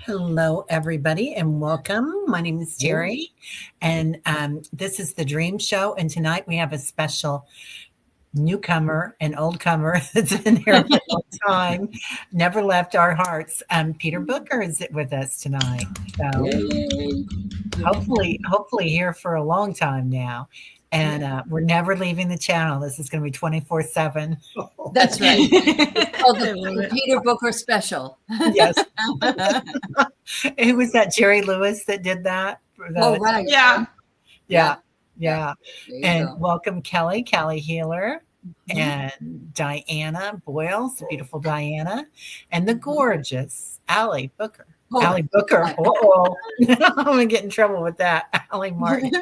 Hello, everybody, and welcome. My name is Terry, and this is the Dream Show. And tonight we have a special newcomer and old comer that's been here for a long time, never left our hearts. Peter Booker is with us tonight. So Yay. hopefully here for a long time now. And we're never leaving the channel. This is going to be 24/7. That's right. It's called the Peter Booker Special. Yes. Who was that? Jerry Lewis that did that? Oh, right. Yeah. Yeah. And go. welcome Kelly Healer, and Diana Boyles, the beautiful Diana, and the gorgeous Allie Booker. Oh, Allie Booker. right. Uh-oh. I'm going to get in trouble with that. Allie Martin.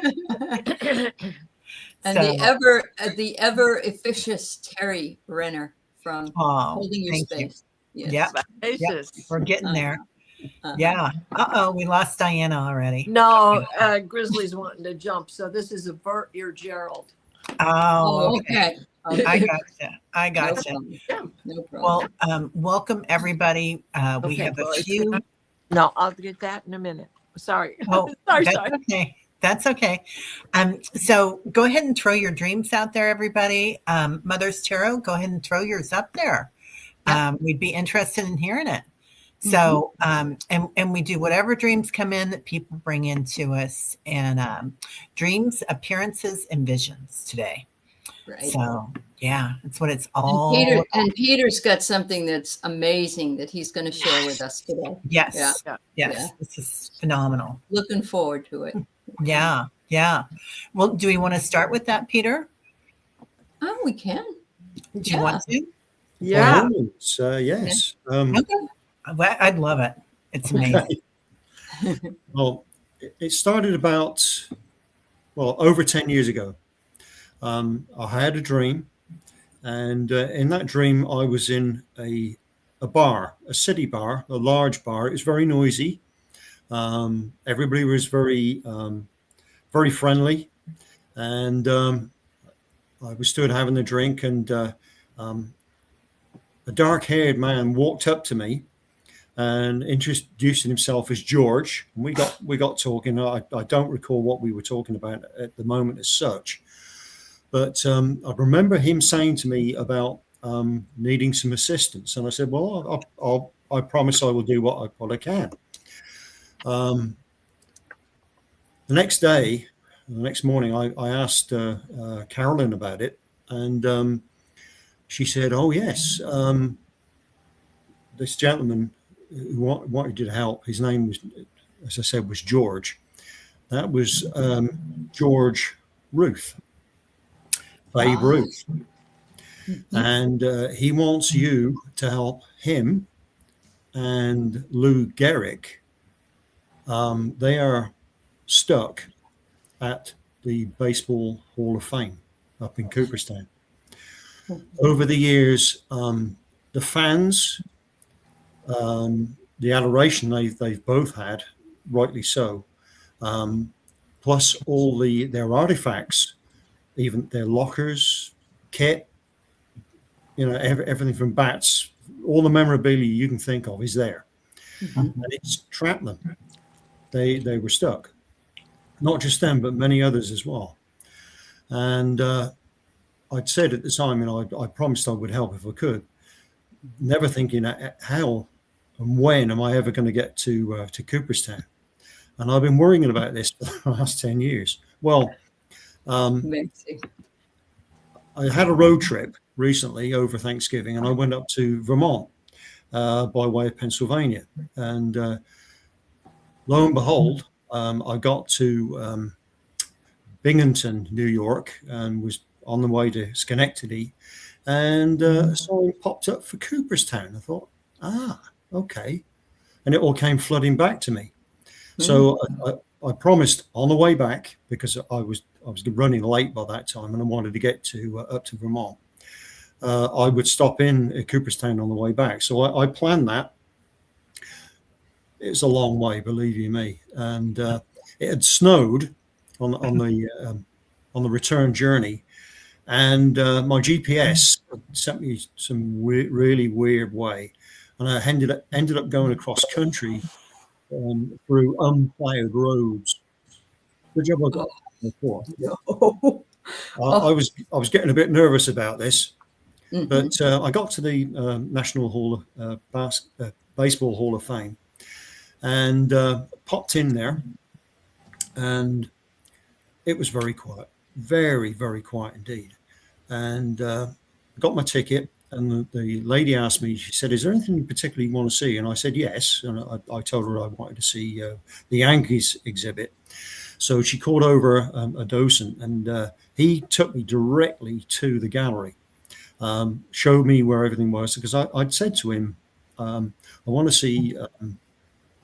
And So, the ever efficacious Terry Renner from Holding Your thank you. Space. Yes. Yep, we're getting there. Yeah. We lost Diana already. No, Grizzly's wanting to jump, so this is avert your Gerald. Oh, okay. I gotcha. No problem. Well, welcome everybody. We have a few. No, I'll get that in a minute. Sorry. Oh, sorry. Okay. That's okay. So go ahead and throw your dreams out there, everybody. Mother's Tarot, go ahead and throw yours up there. We'd be interested in hearing it. So, and we do whatever dreams come in that people bring into us, and dreams, appearances, and visions today. Right. So, yeah, that's what it's all. And Peter's got something that's amazing that he's going to share with us today. Yes. Yeah. Yes. This is phenomenal. Looking forward to it. Yeah. Well, do we want to start with that, Peter? Oh, we can. Do you want to? Yeah. Yes. Okay. I'd love it. It's amazing. Well, it started about, over 10 years ago. I had a dream, and in that dream, I was in a bar, a city bar, a large bar. It was very noisy. Everybody was very friendly, and I was stood having a drink, and a dark-haired man walked up to me and introduced himself as George. And we got talking. I don't recall what we were talking about at the moment as such, but I remember him saying to me about needing some assistance, and I said, "Well, I promise I will do what I can." The next morning, I asked Carolyn about it, and she said, "Oh yes, this gentleman who wanted you to help. His name was, as I said, was George. That was George Ruth, Babe Ruth, and he wants you to help him and Lou Gehrig. They are stuck at the Baseball Hall of Fame up in Cooperstown. Over the years, the fans, the adoration they've both had, rightly so, plus all their artifacts, even their lockers, kit, everything from bats, all the memorabilia you can think of is there. And it's trapped them. They were stuck. Not just them, but many others as well. And I'd said at the time, I promised I would help if I could, never thinking how and when am I ever going to get to Cooperstown. And I've been worrying about this for the last 10 years. Well, I had a road trip recently over Thanksgiving, and I went up to Vermont by way of Pennsylvania. And lo and behold, I got to Binghamton, New York, and was on the way to Schenectady, and something popped up for Cooperstown. I thought, okay, and it all came flooding back to me. So I promised on the way back, because I was running late by that time, and I wanted to get to up to Vermont. I would stop in at Cooperstown on the way back. So I planned that. It's a long way, believe you me, and it had snowed on the return journey, and my GPS sent me some really weird way, and I ended up going across country through unplowed roads. Good job I got that before. No. I was getting a bit nervous about this, Mhm. but I got to the National Hall of Baseball Hall of Fame, and popped in there, and it was very quiet, very, very quiet indeed. And got my ticket, and the lady asked me, she said, "Is there anything you particularly want to see?" And I said, "Yes." And I told her I wanted to see the Yankees exhibit. So she called over a docent, and he took me directly to the gallery, showed me where everything was, because I'd said to him, I want to see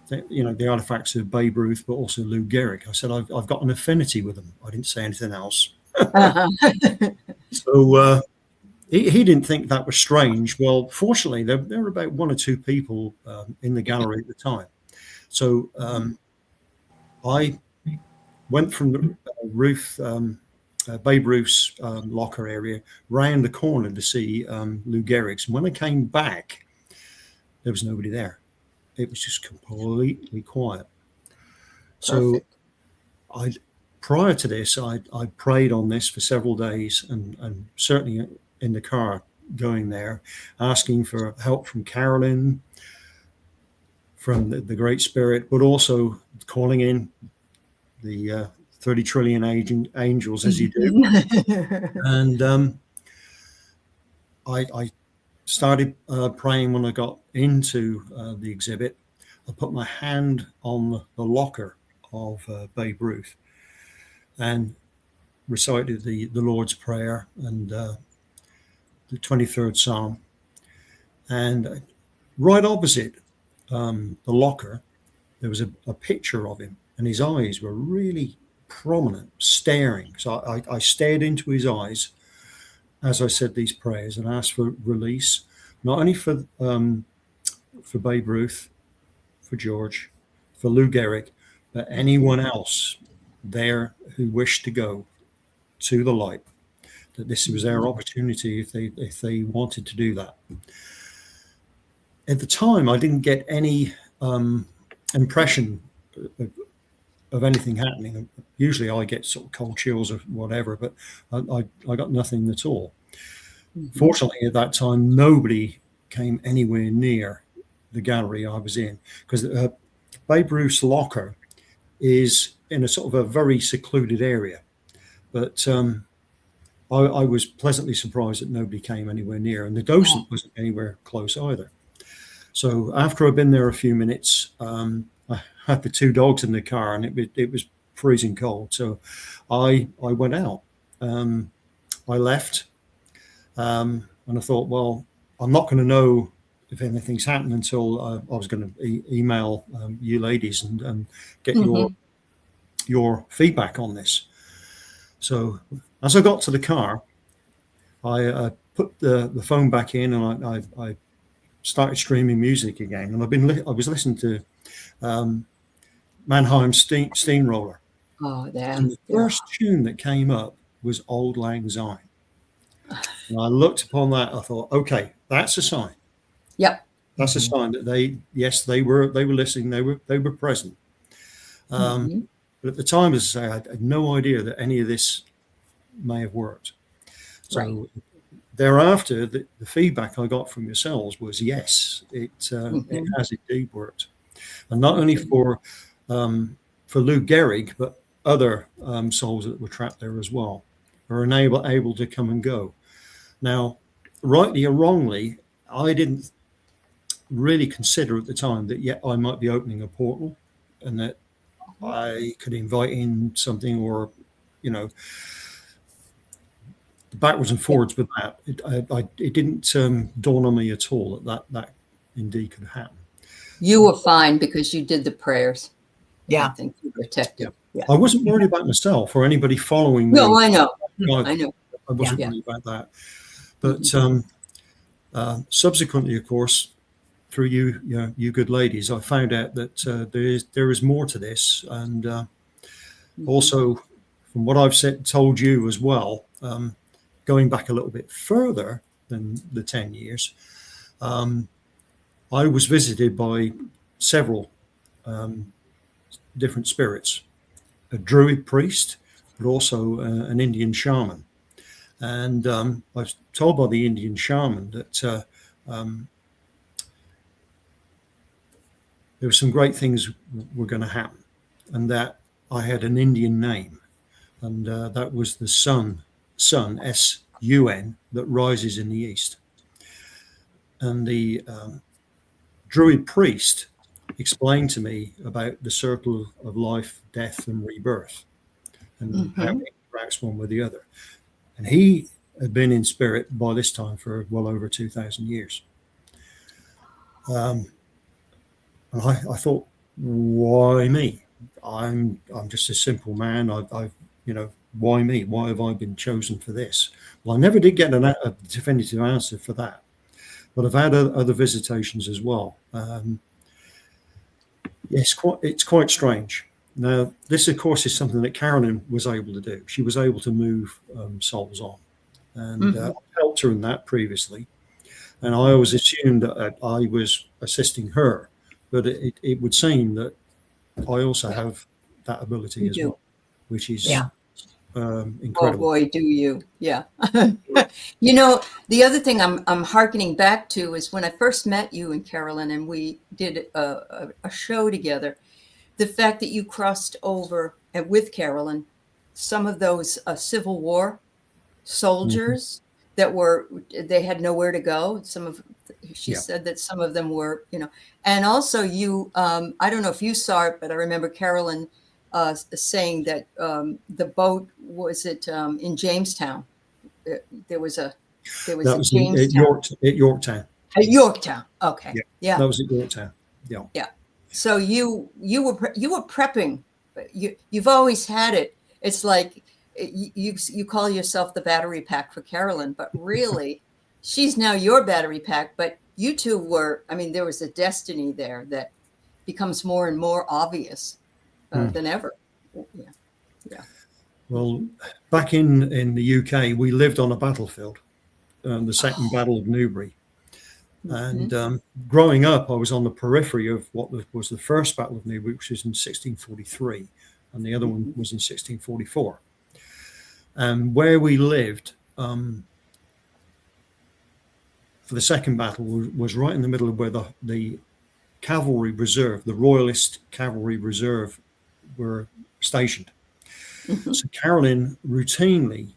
the artifacts of Babe Ruth, but also Lou Gehrig. I said, I've got an affinity with them. I didn't say anything else. Uh-huh. So he didn't think that was strange. Well, fortunately, there were about one or two people in the gallery at the time. So I went from the Babe Ruth's locker area round the corner to see Lou Gehrig's. And when I came back, there was nobody there. It was just completely quiet. So prior to this, I prayed on this for several days, and certainly in the car going there, asking for help from Carolyn, from the Great Spirit, but also calling in the 30 trillion angels, as you do. And I started praying when I got into the exhibit. I put my hand on the locker of Babe Ruth and recited the Lord's Prayer and the 23rd Psalm. And right opposite the locker, there was a picture of him, and his eyes were really prominent, staring. So I stared into his eyes as I said these prayers and asked for release, not only for Babe Ruth, for George, for Lou Gehrig, but anyone else there who wished to go to the light, that this was their opportunity if they wanted to do that. At the time, I didn't get any impression of anything happening. Usually I get sort of cold chills or whatever, but I got nothing at all. Mm-hmm. Fortunately, at that time, nobody came anywhere near the gallery I was in, because Babe Ruth's locker is in a sort of a very secluded area. But I was pleasantly surprised that nobody came anywhere near, and the docent wasn't anywhere close either. So after I'd been there a few minutes, I had the two dogs in the car, and it was freezing cold. So I went out. I left, and I thought, well, I'm not going to know if anything's happened until I was going to email you ladies and get your feedback on this. So as I got to the car, I put the phone back in, and I started streaming music again. And I was listening to Mannheim's Steamroller. Oh, yeah. And the first tune that came up was Auld Lang Syne. And I looked upon that. I thought, okay, that's a sign. Yep. That's a sign that they were listening. They were present. But at the time, as I say, I had no idea that any of this may have worked. So thereafter, the feedback I got from yourselves was, yes, it has indeed worked. And not only for Lou Gehrig, but other souls that were trapped there as well are able to come and go. Now, rightly or wrongly, I didn't really consider at the time that yet I might be opening a portal, and that I could invite in something, or backwards and forwards with that. It didn't dawn on me at all that indeed could happen. You were fine because you did the prayers. Yeah. I think you protected. Yeah. I wasn't worried about myself or anybody following me. No, I know. I wasn't worried about that. But subsequently, of course, through you good ladies, I found out that there is more to this. And also, from what I've told you as well, going back a little bit further than the 10 years, I was visited by several different spirits, a druid priest, but also an Indian shaman. And I was told by the Indian shaman that there were some great things were going to happen, and that I had an Indian name, and that was the sun, S-U-N, that rises in the east. And the druid priest explained to me about the circle of life, death, and rebirth, and how it interacts one with the other. And he had been in spirit by this time for well over 2,000 years. And I thought, why me? I'm just a simple man. I've why me? Why have I been chosen for this? Well, I never did get a definitive answer for that, but I've had other visitations as well. Yes, it's quite strange. Now, this, of course, is something that Carolyn was able to do. She was able to move souls on, and I helped her in that previously. And I always assumed that I was assisting her, but it would seem that I also have that ability as well, which is incredible. Oh boy, do you? Yeah. You know, the other thing I'm hearkening back to is when I first met you and Carolyn, and we did a show together. The fact that you crossed over with Carolyn some of those Civil War soldiers that they had nowhere to go. She said that some of them were, and also you, I don't know if you saw it, but I remember Carolyn saying that the boat was in Jamestown. There was Jamestown. At Yorktown. At Yorktown. Okay. Yeah. That was at Yorktown. Yeah. Yeah. So you were prepping. You've always had it. It's like you call yourself the battery pack for Carolyn, but really, she's now your battery pack. But you two were. I mean, there was a destiny there that becomes more and more obvious than ever. Yeah. Yeah. Well, back in the UK, we lived on a battlefield, the Second Battle of Newbury. And growing up, I was on the periphery of what was the First Battle of Newbury, which was in 1643, and the other one was in 1644. And where we lived for the Second Battle was right in the middle of where the cavalry reserve, the Royalist Cavalry Reserve, were stationed. So Carolyn routinely,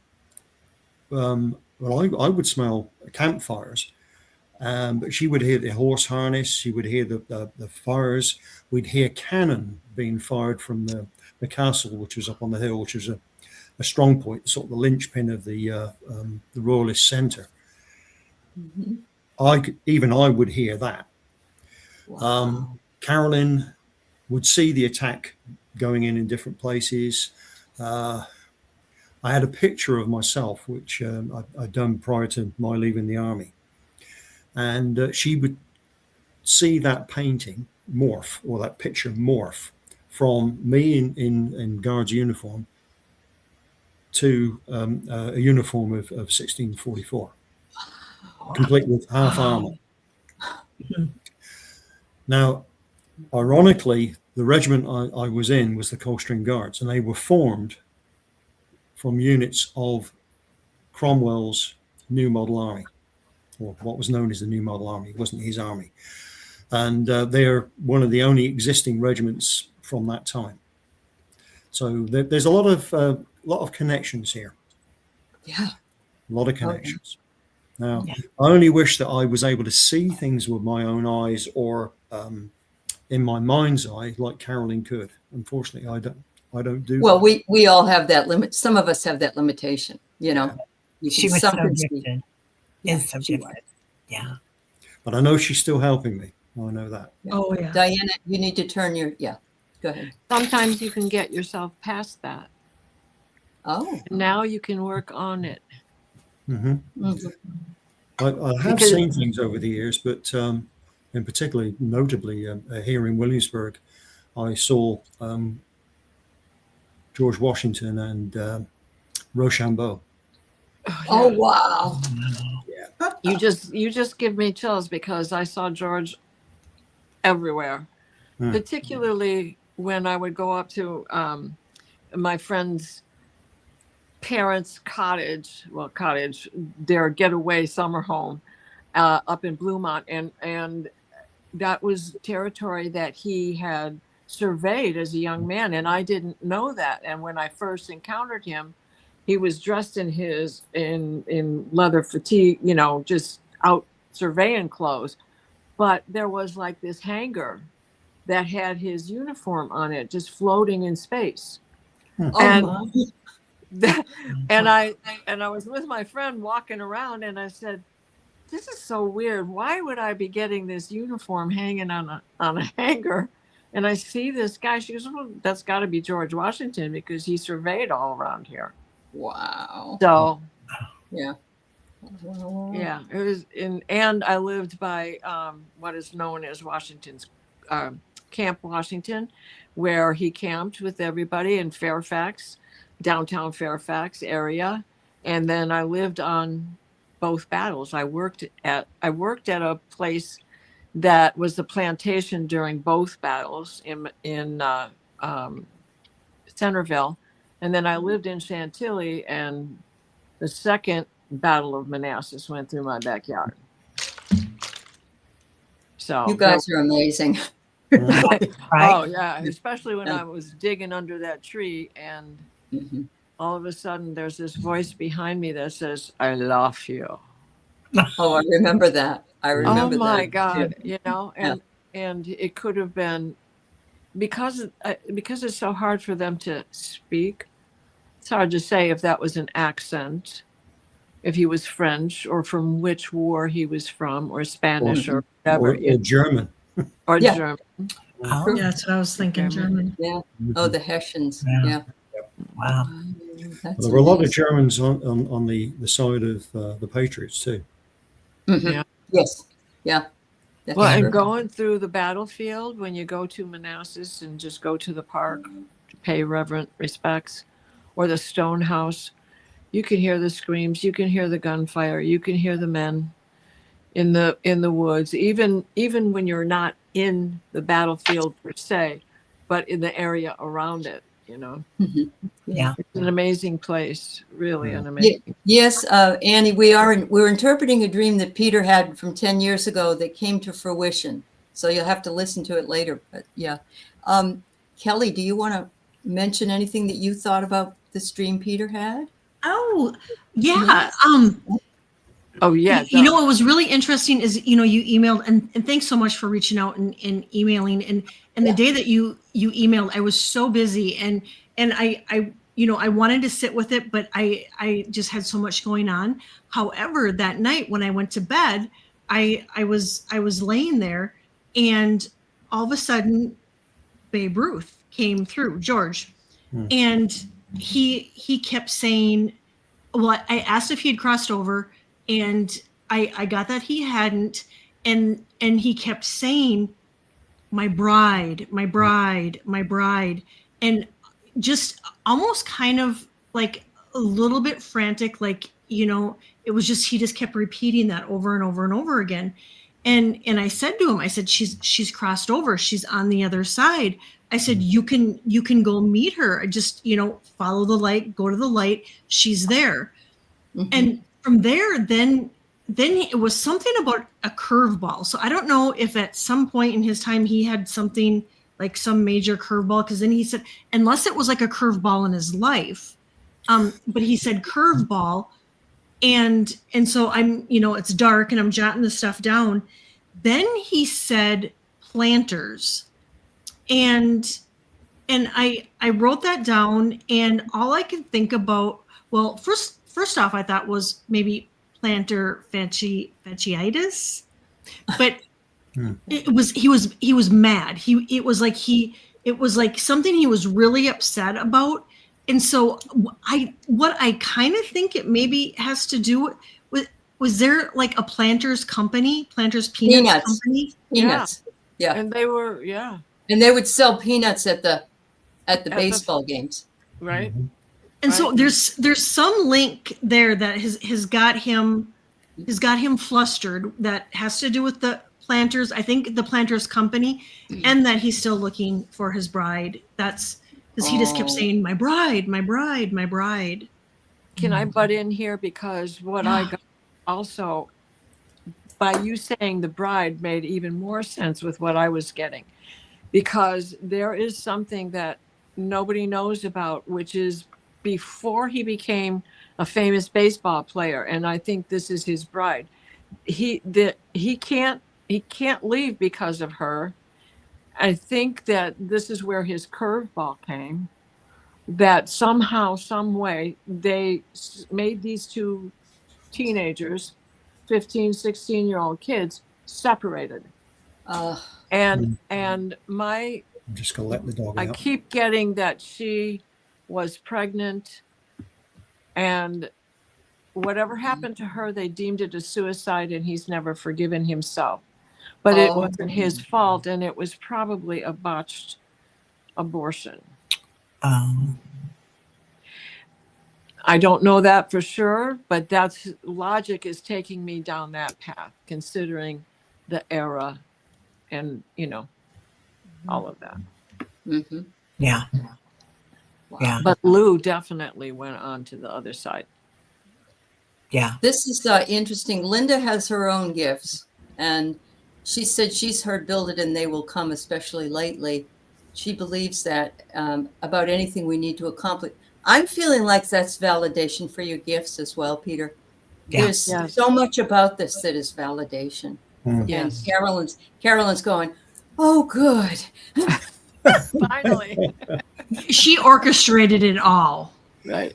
I would smell campfires. But she would hear the horse harness. She would hear the fires. We'd hear cannon being fired from the castle, which was up on the hill, which was a strong point, sort of the linchpin of the Royalist centre. I would hear that. Wow. Carolyn would see the attack going in different places. I had a picture of myself, which I'd done prior to my leaving the army. And she would see that painting morph, or that picture morph, from me in guard's uniform to a uniform of 1644, complete with half armor. Now, ironically, the regiment I was in was the Coldstream Guards, and they were formed from units of Cromwell's New Model Army, or what was known as the New Model Army. It wasn't his army. And they're one of the only existing regiments from that time. So there's a lot of connections here. Yeah. A lot of connections. Okay. Now, I only wish that I was able to see things with my own eyes, or in my mind's eye, like Carolyn could. Unfortunately, I don't do well, that. we all have that limit. Some of us have that limitation, She was so gifted. Is so gifted. Yeah. But I know she's still helping me. I know that. Oh, yeah. Diana, you need to turn go ahead. Sometimes you can get yourself past that. Oh. Now you can work on it. I have seen things over the years, but in particularly, notably, here in Williamsburg, I saw George Washington and Rochambeau. Oh, wow. Yeah. You just give me chills, because I saw George everywhere. particularly when I would go up to my friend's parents' cottage, their getaway summer home up in Bluemont, and that was territory that he had surveyed as a young man, and I didn't know that. And when I first encountered him, he was dressed in leather fatigue, just out surveying clothes. But there was like this hangar that had his uniform on it, just floating in space. And and I was with my friend walking around, and I said, "This is so weird. Why would I be getting this uniform hanging on a hanger?" And I see this guy. She goes, "Well, that's got to be George Washington because he surveyed all around here." Wow. So, Yeah. yeah, it was and I lived by what is known as Washington's Camp Washington, where he camped with everybody in Fairfax, downtown Fairfax area, and then I lived on both battles. I worked at a place that was the plantation during both battles in Centerville, and then I lived in Chantilly, and the second Battle of Manassas went through my backyard. So You guys are amazing. Right? oh yeah, especially when I was digging under that tree, and all of a sudden there's this voice behind me that says, "I love you." Oh, I remember that. I remember that. Oh my God, and it could have been because it's so hard for them to speak. It's hard to say if that was an accent, if he was French, or from which war he was from, or Spanish, or whatever, or German. or Yeah. German. Oh, Yeah, that's what I was thinking, German. Yeah. Oh, the Hessians. Yeah. Yeah. wow. That's There were a lot of amazing. Germans on the side of the Patriots too. Mhm. Yeah. Yes. Yeah. That's Well, and true. going through the battlefield, when you go to Manassas and just go to the park to pay reverent respects, or the stone house, you can hear the screams, you can hear the gunfire, you can hear the men in the woods, even when you're not in the battlefield per se, but in the area around it. Mhm. Yeah. It's an amazing place, really an amazing. Yes, Annie, we're interpreting a dream that Peter had from 10 years ago that came to fruition. So you'll have to listen to it later. But yeah. Kelly, do you want to mention anything that you thought about this dream Peter had? Oh, yeah. Oh yeah, What was really interesting is, you emailed, and thanks so much for reaching out and emailing. And the day that you emailed, I was so busy, and I wanted to sit with it, but I just had so much going on. However, that night when I went to bed, I was laying there, and all of a sudden, Babe Ruth came through, George, and he kept saying, well, I asked if he had crossed over, and I got that he hadn't, and he kept saying, "My bride, my bride, my bride," and just almost kind of like a little bit frantic, like, it was just, he just kept repeating that over and over and over again. And I said to him, I said, she's crossed over, she's on the other side. I said, you can go meet her. I just, follow the light, go to the light, she's there. Mm-hmm. And from there, then it was something about a curveball. So I don't know if at some point in his time he had something like some major curveball, because then he said, unless it was like a curveball in his life, but he said curveball, and so I'm, it's dark and I'm jotting the stuff down. Then he said planters, and I wrote that down, and all I could think about, well, first off, I thought was maybe plantar fasciitis, but it was, he was mad. It was like something he was really upset about. And so what I kind of think it maybe has to do with, was there like a Planters company, Planters Peanuts company? Peanuts. Yeah. And they were, yeah. And they would sell peanuts at the baseball games. Right. Mm-hmm. And so there's some link there that has got him flustered, that has to do with the planters, I think the planters company, and that he's still looking for his bride. That's because he just kept saying, my bride, my bride, my bride. Can I butt in here? Because what I got also, by you saying the bride, made even more sense with what I was getting. Because there is something that nobody knows about, which is before he became a famous baseball player, and I think this is his bride. He can't leave because of her. I think that this is where his curveball came. That somehow, some way, they made these two teenagers, 15, 16-year-old kids, separated. And my I'm just going to let the dog I out. keep getting that she was pregnant, and whatever happened to her, they deemed it a suicide, and he's never forgiven himself. But it wasn't his fault, and it was probably a botched abortion. I don't know that for sure, but that's logic is taking me down that path, considering the era and, all of that. Mm-hmm. Yeah. Wow. Yeah. But Lou definitely went on to the other side. Yeah. This is interesting. Linda has her own gifts, and she said she's heard "Build It and They Will Come," especially lately. She believes that about anything we need to accomplish. I'm feeling like that's validation for your gifts as well, Peter. Yeah. There's Yes. so much about this that is validation. Yes. And Carolyn's going, oh, good. Finally. She orchestrated it all. Right.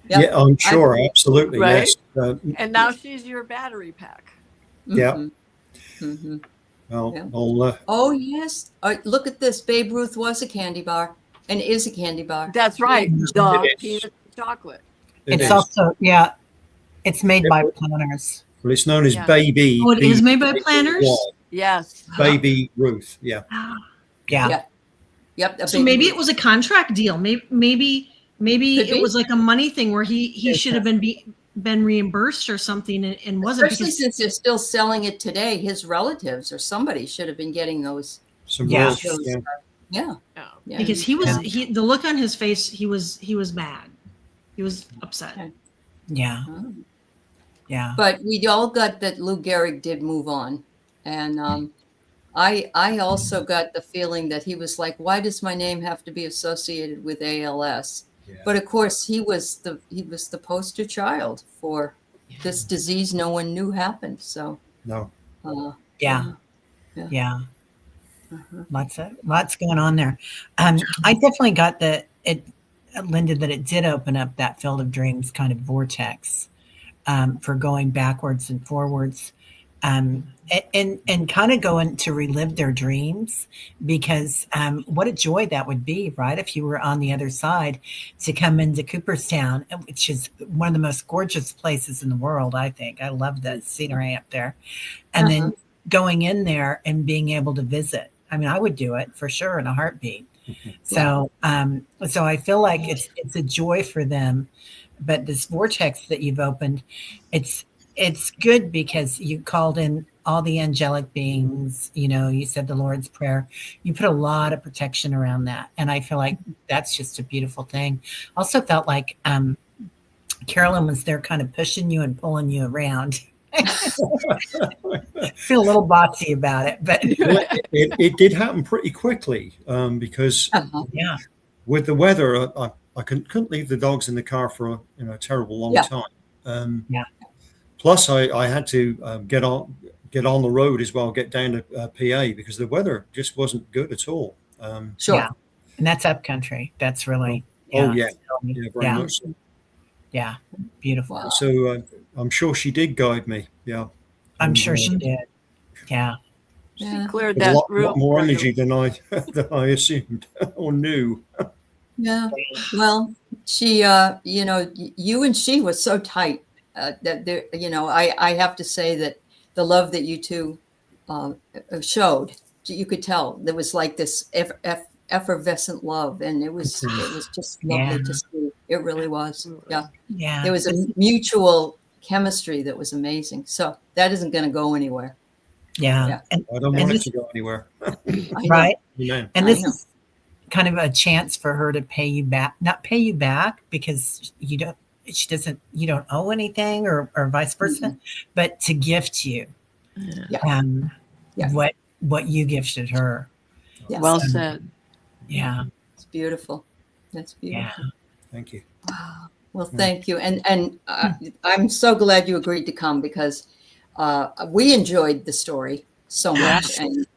Yep. Yeah, I'm sure. Absolutely. Right. Yes. And now she's your battery pack. Yeah. Mm-hmm. Well, Yeah. I'll, Oh, yes. Look at this. Babe Ruth was a candy bar and is a candy bar. That's right. It The is. peanut chocolate. it It's is. also, it's made by planners. Well, it's known as Yeah. Baby. Oh, it is made by BBY, planners? Yes. Baby Ruth. Yeah. Yeah. Yep. So maybe it was a contract deal. Maybe Could it be. was like a money thing where he should have been reimbursed or something and wasn't, Especially because since they're still selling it today. His relatives or somebody should have been getting those. Some Yeah. royalties, shows. yeah. Yeah. Yeah. Yeah. because the look on his face, he was mad. He was upset. Okay. Yeah. Oh. Yeah. But we all got that Lou Gehrig did move on. And I also got the feeling that he was like, why does my name have to be associated with ALS? Yeah. But of course, he was the poster child for this disease no one knew happened. So No. Yeah. Yeah. Yeah. Uh-huh. Lots going on there. I definitely got Linda, that it did open up that field of dreams kind of vortex for going backwards and forwards, and kind of going to relive their dreams, because what a joy that would be, right? If you were on the other side, to come into Cooperstown, which is one of the most gorgeous places in the world, I think. I love the scenery up there. And then going in there and being able to visit. I mean, I would do it for sure in a heartbeat. So I feel like it's a joy for them. But this vortex that you've opened, it's good because you called in all the angelic beings. You said the Lord's Prayer. You put a lot of protection around that, and I feel like that's just a beautiful thing. Also felt like Carolyn was there, kind of pushing you and pulling you around. Feel a little bossy about it, but It did happen pretty quickly because yeah. with the weather, I couldn't leave the dogs in the car for a terrible long time. Plus, I had to get on the road as well, get down to PA, because the weather just wasn't good at all. Sure. Yeah. And that's up country. That's really very yeah. much so. Yeah, beautiful. Wow. So I'm sure she did guide me. Yeah, I'm sure she did. Yeah. She Yeah. cleared With a that lot room. more for you. energy than I assumed or knew. Yeah. Well, she, you and she was so tight that there, I have to say that the love that you two showed, you could tell there was like this effervescent love, and it was just lovely to see. It really was. Yeah. Yeah. There was a mutual chemistry that was amazing. So that isn't going to go anywhere. Yeah. Yeah. And, I don't and want it this, to go anywhere. I know. right. Amen. And I this know. is kind of a chance for her to pay you back, not pay you back because she doesn't, you don't owe anything or vice versa, Mhm. but to gift you Yeah. um, Yeah. what you gifted her. Yeah. Well So, said. yeah. It's beautiful. That's Yeah. beautiful. Thank you. Wow. Well, Mm. thank you. And I'm so glad you agreed to come because we enjoyed the story so much. Yes. And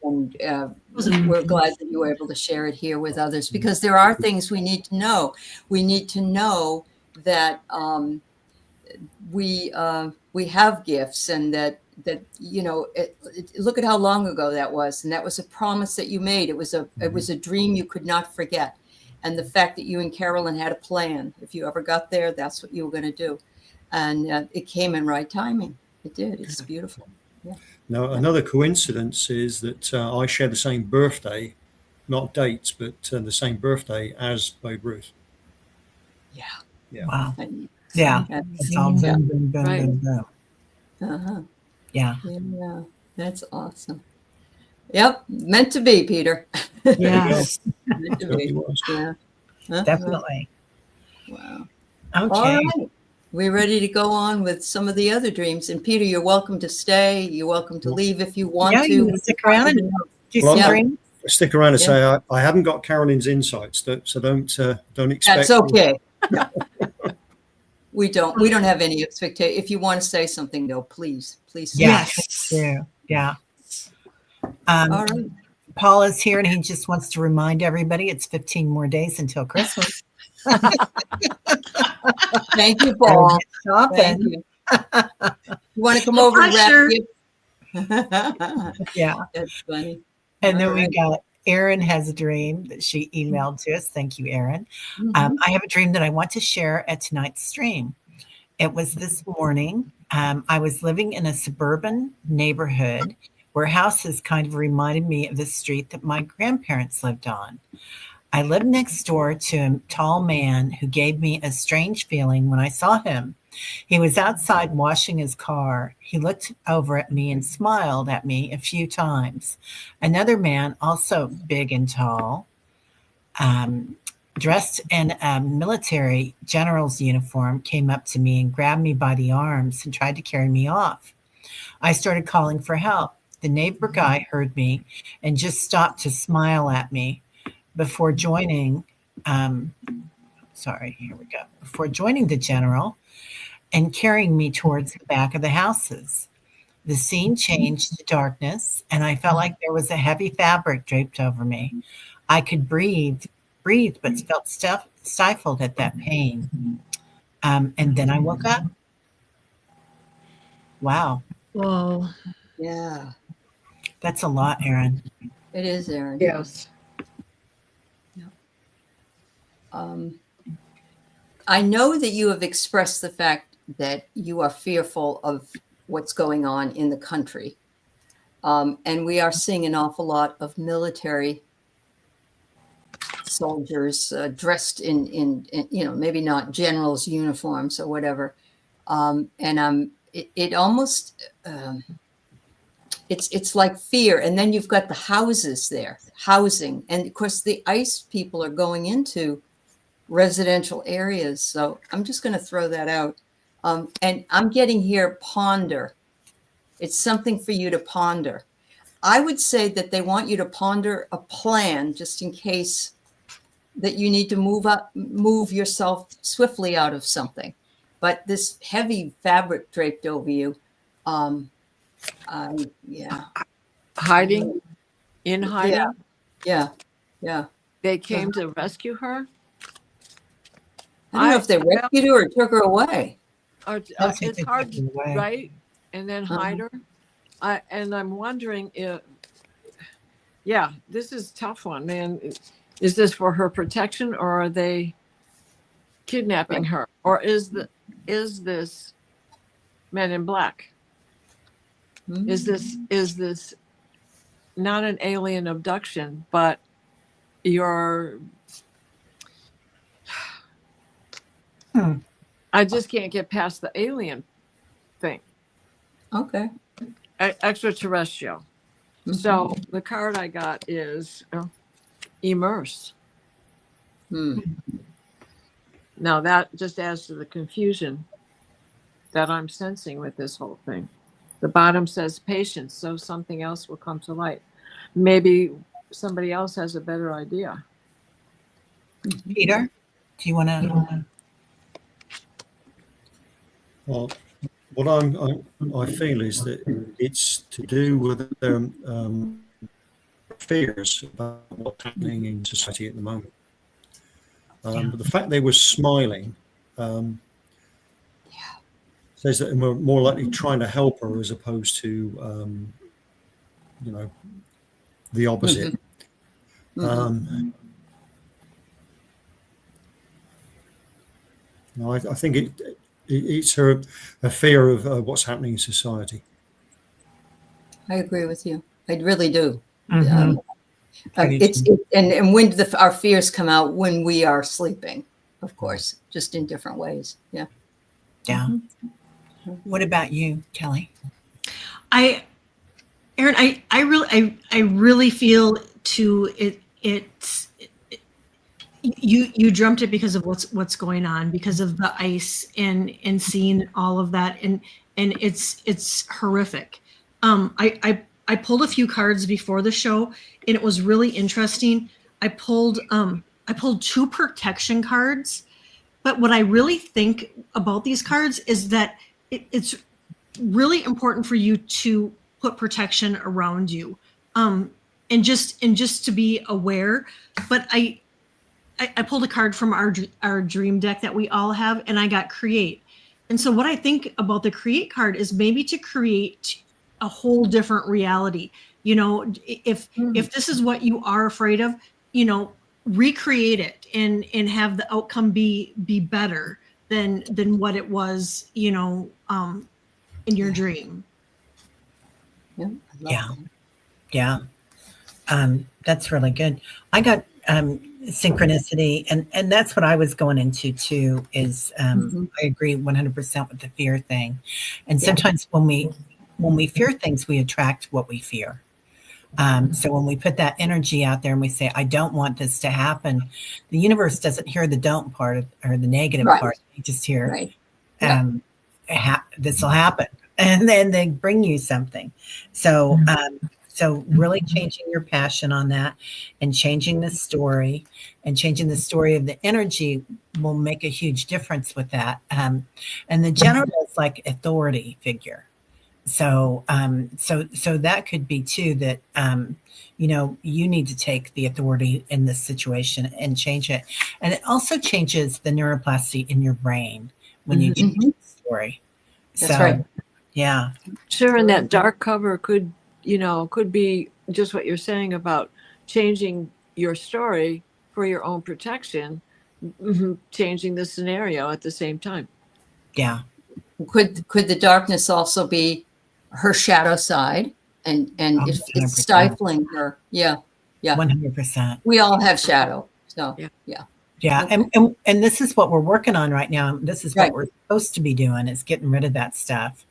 was amazing. we're glad that you were able to share it here with others because there are things we need to know. We need to know that we have gifts and that look at how long ago that was, and that was a promise that you made. It was a dream you could not forget, and the fact that you and Carolyn had a plan. If you ever got there, that's what you were going to do, and it came in right timing. It did. It's beautiful. Yeah. Now, another coincidence is that I share the same birthday, not dates, but the same birthday as Babe Ruth. Yeah. Yeah. Wow. And, Yeah. It's all yeah. boom, boom, boom, Right. boom, boom. Uh-huh. Yeah. Yeah. That's awesome. Yep. Meant to be, Peter. Yes. Meant to Certainly be. was. Yeah. Uh-huh. Definitely. Wow. All Okay. right. We're ready to go on with some of the other dreams. And Peter, you're welcome to stay. You're welcome to leave if you want Yeah, to. you can stick around and do Well, some Yeah. dreams. Stick around and Yeah. say I haven't got Carolyn's insights, so don't expect. That's okay. No. We don't have any expectation. If you want to say something, though, please say. Yeah. Yes. Yeah. Yeah. All right. Paul is here and he just wants to remind everybody it's 15 more days until Christmas. Thank you, Paul. Shopping. Thank you. You want to come No over and wrap pressure. gifts? Yeah. That's funny. And then All we right. got Erin has a dream that she emailed to us. Thank you, Erin. Mhm. I have a dream that I want to share at tonight's stream. It was this morning. I was living in a suburban neighborhood where houses kind of reminded me of the street that my grandparents lived on. I lived next door to a tall man who gave me a strange feeling when I saw him. He was outside washing his car. He looked over at me and smiled at me a few times. Another man, also big and tall, dressed in a military general's uniform, came up to me and grabbed me by the arms and tried to carry me off. I started calling for help. The neighbor guy heard me and just stopped to smile at me before joining. Before joining the general and carrying me towards the back of the houses. The scene changed to darkness, and I felt like there was a heavy fabric draped over me. I could breathe, but felt stifled at that pain. And then I woke up. Wow, Whoa. Yeah, that's a lot, Erin. it is, Erin. Yes. I know that you have expressed the fact that you are fearful of what's going on in the country. And we are seeing an awful lot of military soldiers dressed in maybe not generals' uniforms or whatever. It almost, it's like fear. And then you've got the houses there, housing. And of course, the ICE people are going into residential areas. So I'm just going to throw that out. And I'm getting here ponder. It's something for you to ponder. I would say that they want you to ponder a plan just in case that you need to move yourself swiftly out of something. But this heavy fabric draped over you, yeah. Hiding? In hiding? Yeah. They came to rescue her? I don't know if they rescued her or took her away. It's hard, Away. right? And then hide her. And I'm wondering if, this is a tough one, man. Is this for her protection, or are they kidnapping her, or is this Men in Black? Is this not an alien abduction, but you're? I just can't get past the alien thing. Okay. Extraterrestrial. So the card I got is immerse. Now that just adds to the confusion that I'm sensing with this whole thing. The bottom says patience, so something else will come to light. Maybe somebody else has a better idea. Peter, do you want to? Well, what I feel is that it's to do with their fears about what's happening in society at the moment. But the fact they were smiling says that we're more likely trying to help her as opposed to, the opposite. No, I think it's her a fear of what's happening in society. I agree with you. I really do. Mhm. And when do our fears come out? When we are sleeping, of course, just in different ways. Yeah. Yeah. What about you, Kelly? Erin, I really feel you dreamt it because of what's going on, because of the ice and seeing all of that, and it's horrific. I pulled a few cards before the show, and it was really interesting. I pulled 2 protection cards, but what I really think about these cards is that it's really important for you to put protection around you, and just to be aware. But I pulled a card from our dream deck that we all have, and I got create. And so what I think about the create card is maybe to create a whole different reality. If this is what you are afraid of, recreate it and have the outcome be better than what it was, in your dream. Yeah. That's really good. I got synchronicity, and that's what I was going into too. Is I agree 100% with the fear thing, and sometimes when we fear things, we attract what we fear. So when we put that energy out there and we say, "I don't want this to happen," the universe doesn't hear the "don't" part or the negative part. They just hear, "This will happen," and then they bring you something. So. So really changing your passion on that and changing the story of the energy will make a huge difference with that. And the general is like authority figure. So that could be too that, you need to take the authority in this situation and change it. And it also changes the neuroplasticity in your brain when you change the story. That's right. Yeah. Sure. And that dark cover could be just what you're saying about changing your story for your own protection, changing the scenario at the same time. Yeah. Could the darkness also be her shadow side, and if it's 100%. stifling her? Yeah. 100%. We all have shadow. So yeah. Okay. And this is what we're working on right now. This is what we're supposed to be doing, is getting rid of that stuff.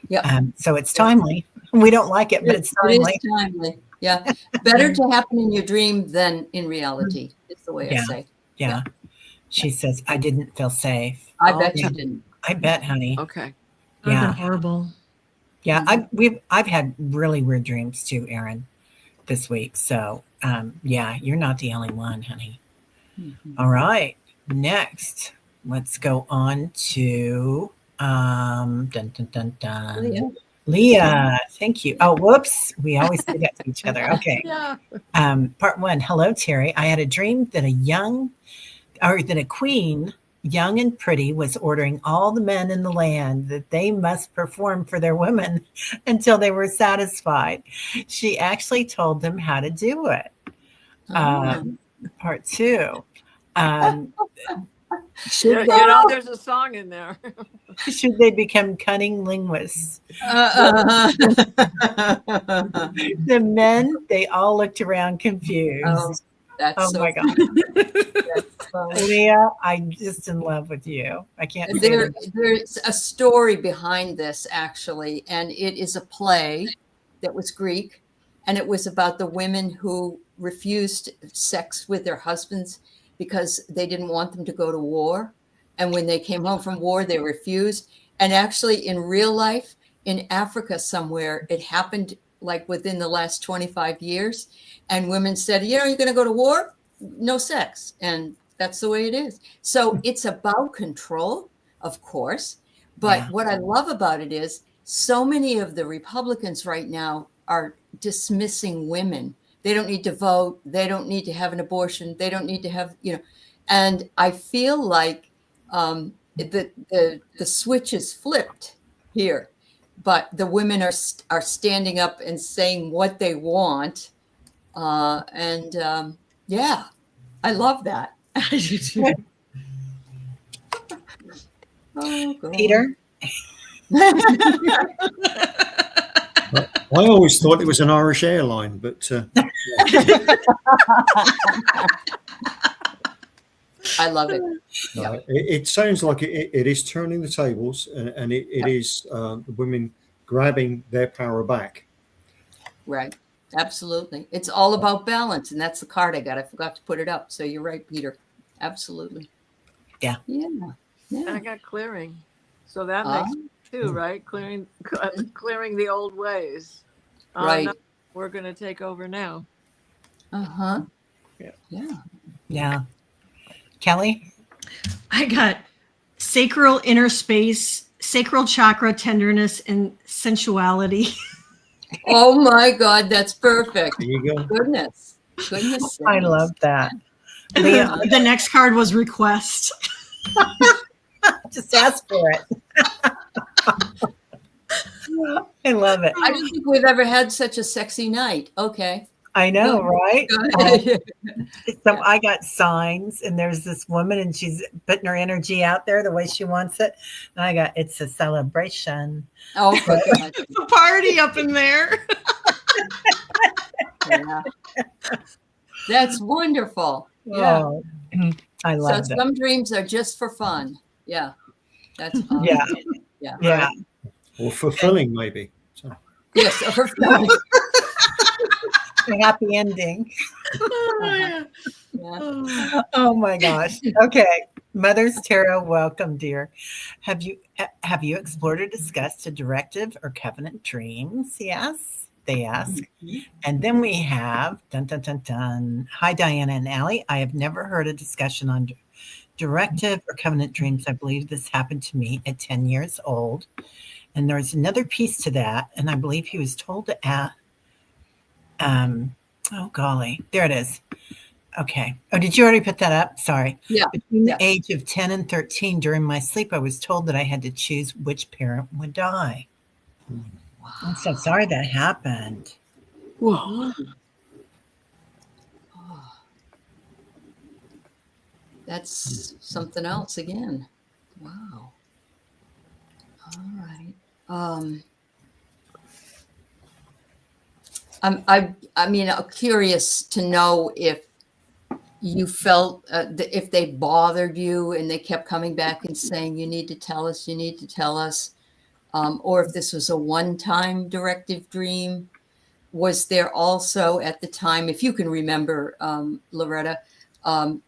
Yeah. So it's timely. We don't like it, but it's timely. It is timely. Yeah. Better to happen in your dream than in reality, is the way I say. Yeah. She says, "I didn't feel safe." I bet you didn't. I bet, honey. Okay. Yeah. Horrible. Yeah. I've had really weird dreams too, Erin, this week. So you're not the only one, honey. All right. Next, let's go on to Leah, thank you. Oh, whoops. We always do that to each other. Okay. Part 1. Hello, Terry. I had a dream that a queen, young and pretty, was ordering all the men in the land that they must perform for their women until they were satisfied. She actually told them how to do it. Part 2. There's a song in there. Should they become cunning linguists? The men, they all looked around confused. My God. Leah, I'm just in love with you. I can't say there's a story behind this, actually, and it is a play that was Greek, and it was about the women who refused sex with their husbands because they didn't want them to go to war. And when they came home from war, they refused. And actually, in real life, in Africa somewhere, it happened like within the last 25 years. And women said, you're going to go to war? No sex. And that's the way it is. So it's about control, of course. But what I love about it is so many of the Republicans right now are dismissing women. They don't need to vote. They don't need to have an abortion. They don't need to have, and I feel like the switch is flipped here, but the women are standing up and saying what they want. Yeah, I love that. I do too. Oh, God. Peter? I always thought it was an Irish airline, but I love it. it sounds like it is turning the tables, and it is the women grabbing their power back. Right. Absolutely. It's all about balance. And that's the card I got. I forgot to put it up. So you're right, Peter. Absolutely. Yeah. Yeah. And I got clearing. So that makes sense too, right? Clearing the old ways. Right. No, we're going to take over now. Uh-huh. Yeah. Yeah. Yeah. Kelly? I got sacral inner space, sacral chakra, tenderness, and sensuality. Oh my God, that's perfect. There you go. Goodness. I love that. The next card was request. Just ask for it. I love it. I don't think we've ever had such a sexy night. Okay. I know, right? Good. So I got signs, and there's this woman, and she's putting her energy out there the way she wants it. And I got, it's a celebration. Oh, for God. A party up in there. Yeah. That's wonderful. Yeah. Oh, I love So that. some dreams are just for fun. Yeah. That's awesome. Yeah. Yeah. Yeah. Or fulfilling, maybe. So. Yes. For fun. A happy ending. Yeah. Oh my gosh. Okay. Mother's Tarot, welcome, dear. Have you explored or discussed a directive or covenant dreams? Yes, they ask. And then we have dun dun dun dun. Hi, Diana and Allie. I have never heard a discussion on directive or covenant dreams. I believe this happened to me at 10 years old. And there's another piece to that. And I believe he was told to ask. Oh golly, there it is. Okay. Oh, did you already put that up? Sorry. Yeah. Between the age of 10 and 13, during my sleep, I was told that I had to choose which parent would die. Wow. I'm so sorry that happened. Whoa. Oh. That's something else again. Wow. All right. I'm curious to know if you felt if they bothered you and they kept coming back and saying, you need to tell us, or if this was a one-time directive dream. Was there also at the time, if you can remember, Loretta,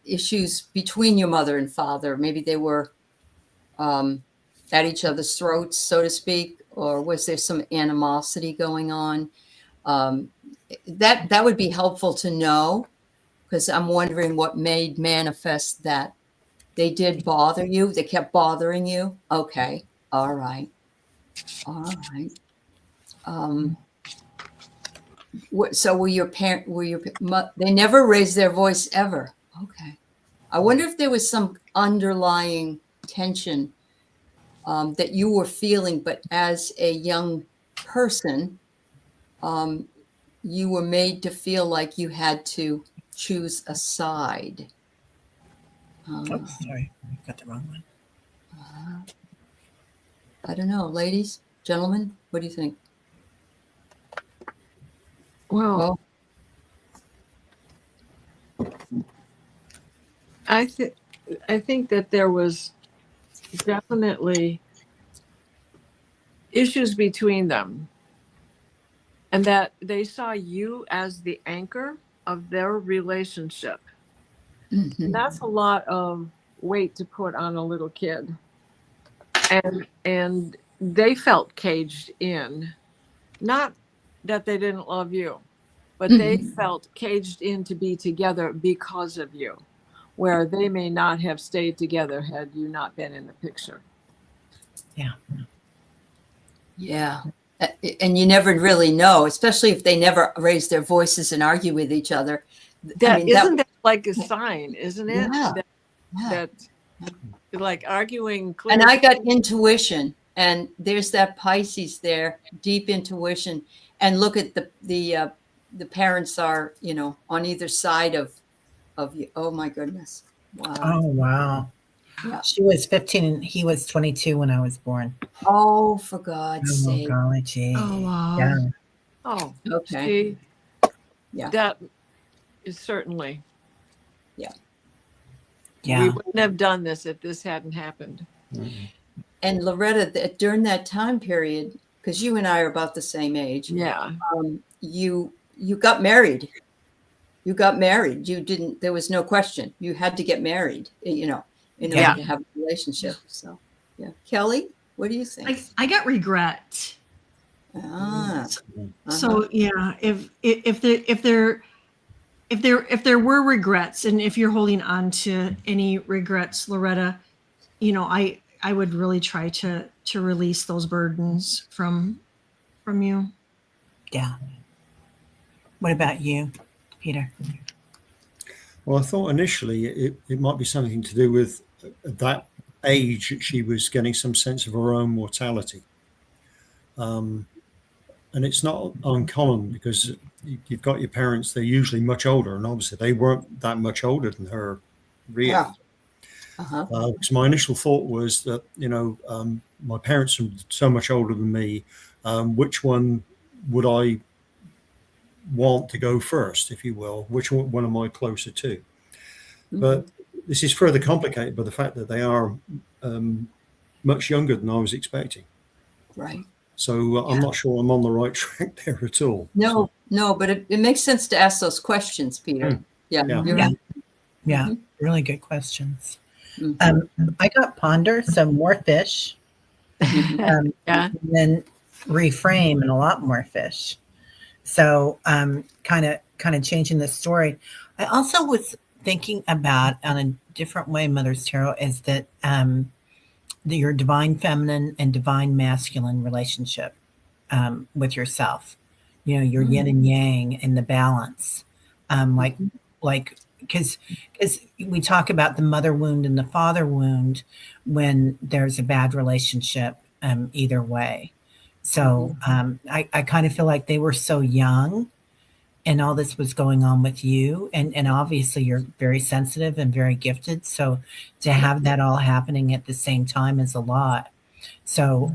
issues between your mother and father? Maybe they were at each other's throats, so to speak, or was there some animosity going on? That would be helpful to know, because I'm wondering what made manifest that they did bother you. They kept bothering you. Okay. All right. So they never raised their voice ever. Okay. I wonder if there was some underlying tension that you were feeling, but as a young person, you were made to feel like you had to choose a side. Oops, sorry, I got the wrong one. I don't know, ladies, gentlemen, what do you think? Well, I think that there was definitely issues between them. and that they saw you as the anchor of their relationship. And that's a lot of weight to put on a little kid. And they felt caged in, not that they didn't love you, but they felt caged in to be together because of you, where they may not have stayed together had you not been in the picture. Yeah. Yeah. And you never really know, especially if they never raise their voices and argue with each other. Isn't that like a sign, isn't it? Yeah. That like arguing. And I got intuition, and there's that Pisces there, deep intuition. And look at the parents are, on either side of you. Oh my goodness. Wow. Oh, wow. Yeah. She was 15 and he was 22 when I was born. Oh, for God's Oh, sake. golly gee. Oh, wow. Yeah. Oh, Okay. see, Yeah. that is certainly. Yeah. We wouldn't have done this if this hadn't happened. And Loretta, during that time period, because you and I are about the same age, Yeah. you got married. You got married. You didn't. There was no question. You had to get married. In order to have a relationship. So, yeah. Kelly, what do you think? I got regret. Ah. So yeah, if there were regrets, and if you're holding on to any regrets, Loretta, I would really try to release those burdens from you. Yeah. What about you, Peter? Well, I thought initially it might be something to do with that age that she was getting some sense of her own mortality. And it's not uncommon because you've got your parents, they're usually much older, and obviously they weren't that much older than her, really. Yeah. Because my initial thought was that, my parents are so much older than me, which one would I want to go first, if you will? Which one am I closer to? But this is further complicated by the fact that they are much younger than I was expecting. Right. So I'm not sure I'm on the right track there at all. No, but it makes sense to ask those questions, Peter. Yeah. You're right. Yeah. Really good questions. Mm-hmm. I got ponder, so more fish. And then reframe and a lot more fish. So kind of changing the story. I also was thinking about, on a different way, Mother's Tarot, is that your divine feminine and divine masculine relationship with yourself. Your yin and yang and the balance. Because we talk about the mother wound and the father wound when there's a bad relationship either way. So I kind of feel like they were so young and all this was going on with you. And obviously you're very sensitive and very gifted. So to have that all happening at the same time is a lot. So,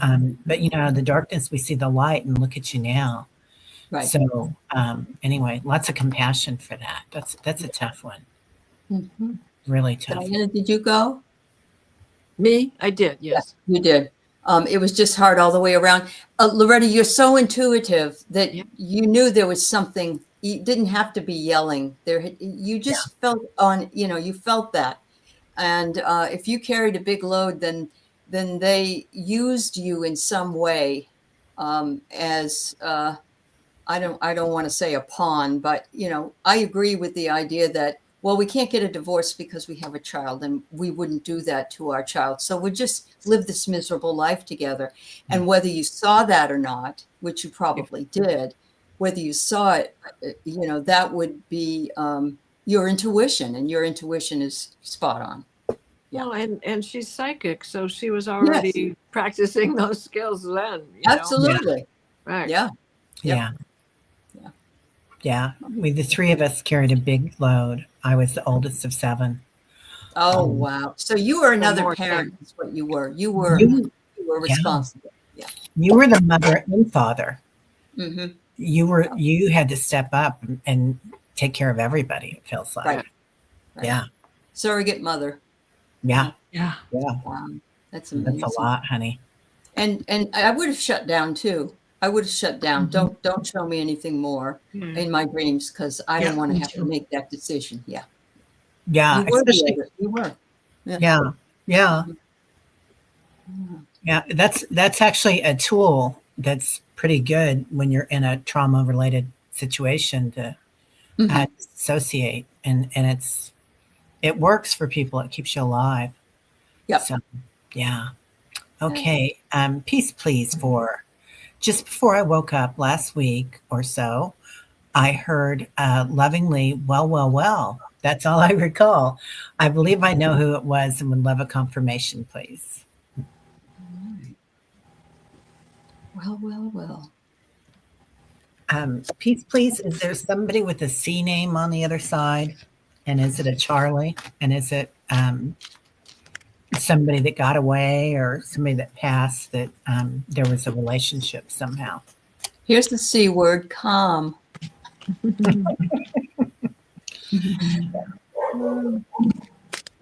but out of the darkness, we see the light, and look at you now. Right. So anyway, lots of compassion for that. That's a tough one. Mm-hmm. Really tough. Diana, did you go? Me? I did, yes. Yeah, you did. It was just hard all the way around. Loretta, you're so intuitive that you knew there was something. You didn't have to be yelling. You just felt you felt that. And if you carried a big load, then they used you in some way as I don't want to say a pawn, but I agree with the idea that, well, we can't get a divorce because we have a child, and we wouldn't do that to our child. So we'll just live this miserable life together. And whether you saw that or not, which you probably did, whether you saw it, that would be your intuition, and your intuition is spot on. Yeah. Well, and she's psychic, so she was already practicing those skills then. Absolutely. Right. Yeah. Yeah. We, the three of us, carried a big load. I was the oldest of 7. Oh, wow. So you were another parent, is what you were. You were responsible. Yeah. You were the mother and father. Mm-hmm. You had to step up and take care of everybody, it feels like. Right. Yeah. Surrogate mother. Yeah. Wow. That's amazing. That's a lot, honey. And I would have shut down too. I would have shut down. Don't show me anything more in my dreams because I don't want to me have to too. make that decision. Yeah. Yeah, You were the especially other. You were. yeah, yeah, yeah. That's actually a tool that's pretty good when you're in a trauma related situation to Mhm. dissociate, and it works for people. It keeps you alive. Yep. So yeah. Okay. Peace, please. For just before I woke up last week or so, I heard lovingly, well, well, well. That's all I recall. I believe I know who it was and would love a confirmation, please. Well, well, well. Peace, please. Is there somebody with a C name on the other side? And is it a Charlie? And is it somebody that got away or somebody that passed that there was a relationship somehow? Here's the C word, calm.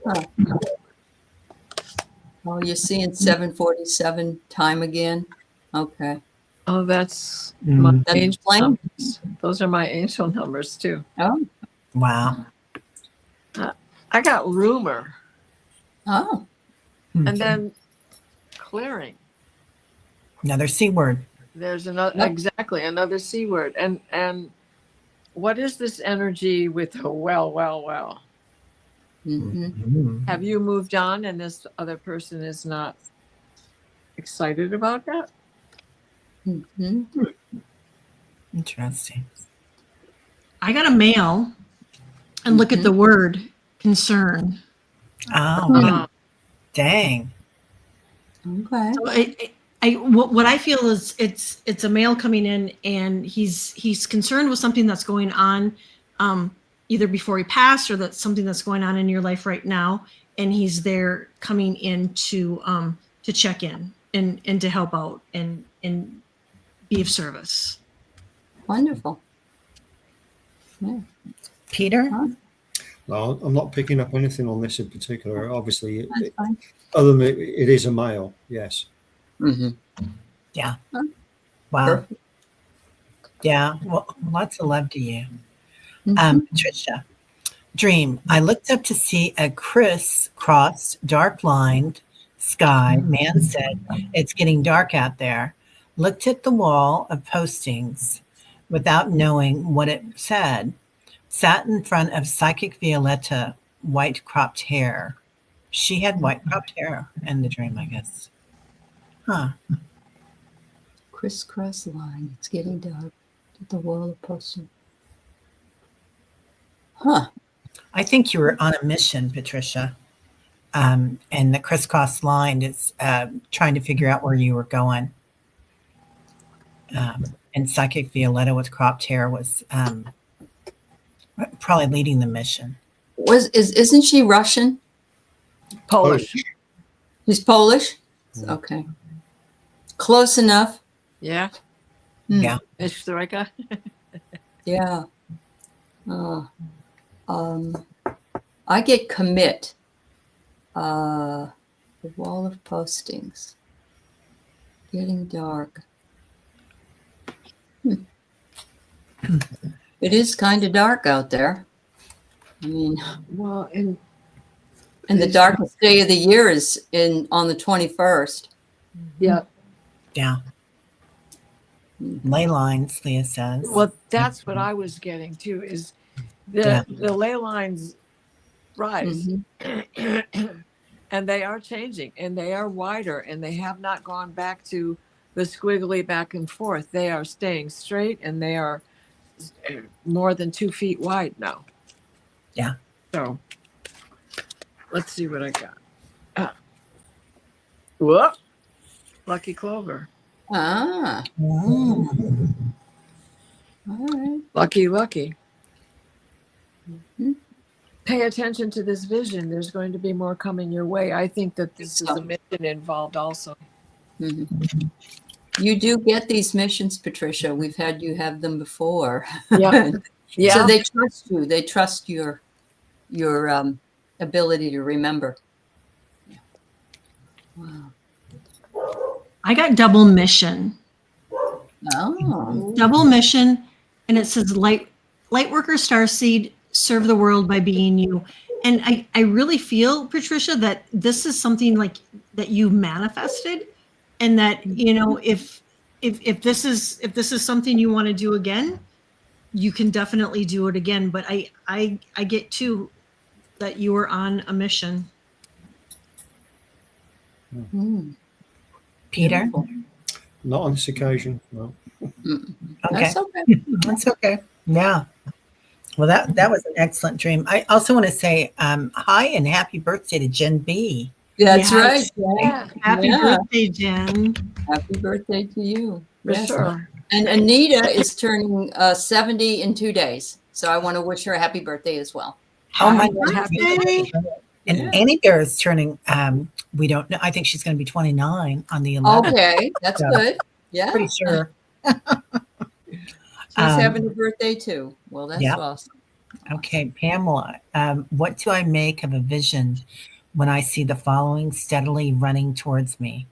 Huh. Oh, you're seeing 747 time again? Okay. Oh, that's my Mm, That's angel flame? numbers. Those are my angel numbers too. Oh. wow. I got rumor Oh. and then clearing. Another C word. There's another Yep. exactly another C word. And what is this energy with the well, well, well? Mm-hmm. Mm. Have you moved on and this other person is not excited about that? Mm-hmm. Interesting. I got a mail and look at the word concern. Oh, Uh, wow. Dang. Okay. So what I feel is it's a male coming in and he's concerned with something that's going on, either before he passed or that's something that's going on in your life right now, and he's there coming in to check in and to help out and be of service. Wonderful. Yeah. Peter? Huh? Well, I'm not picking up anything on this in particular. Obviously, That's fine. other than it is a male, yes. Mm-hmm. Yeah. Huh? Wow. Perfect. Yeah. Well, lots of love to you. Mhm. Patricia, dream. I looked up to see a criss-crossed, dark-lined sky. Man said, it's getting dark out there. Looked at the wall of postings without knowing what it said. Sat in front of Psychic Violetta, white cropped hair. She had white cropped hair in the dream, I guess. Huh. Crisscross line. It's getting dark. At the wall of posting. Huh. I think you were on a mission, Patricia. And the crisscross line is trying to figure out where you were going. And Psychic Violetta with cropped hair was probably leading the mission. Isn't she Russian? Polish. She's Polish? Mm. Okay. Close enough. Yeah. Hmm. Yeah. Perestroika. Yeah. I get commit. The wall of postings. Getting dark. It is kind of dark out there. I mean, Well, and and the darkest day of the year is on the 21st. yeah. Yeah. Ley lines, Leah says. Well, that's what I was getting to is the ley lines rise Mhm. and they are changing and they are wider and they have not gone back to the squiggly back and forth. They are staying straight and they are more than 2 feet wide now. Yeah. So let's see what I got. Whoop. Lucky Clover. Ah, Mm. all right. Lucky. Mhm. Pay attention to this vision. There's going to be more coming your way. I think that this is a mission involved also. Mhm. You do get these missions, Patricia. We've had you have them before. Yeah. Yeah. So they trust you. They trust your ability to remember. Yeah. Wow. I got double mission. Oh. double mission, and it says light worker starseed, serve the world by being you. And I really feel, Patricia, that this is something like that you manifested, and that, you know, if this is something you want to do again, you can definitely do it again. But I get too that you are on a mission. Mm. Peter? Beautiful. Not on this occasion. No. Okay. That's okay. That's okay. Yeah. Well, that was an excellent dream. I also want to say hi and happy birthday to Jen B. That's Yes. right. Yeah, Happy Yeah. birthday, Jen. Happy birthday to you. for Yes. sure. And Anita is turning 70 in 2 days. So I want to wish her a happy birthday as well. Oh my Happy goodness. birthday. And Yeah. Annie Bear is turning, we don't know. I think she's going to be 29 on the 11th. Okay, that's Yeah. good. Yeah. Pretty sure. She's having a birthday too. Well, that's Yep. awesome. Okay, Pamela, what do I make of a vision when I see the following steadily running towards me?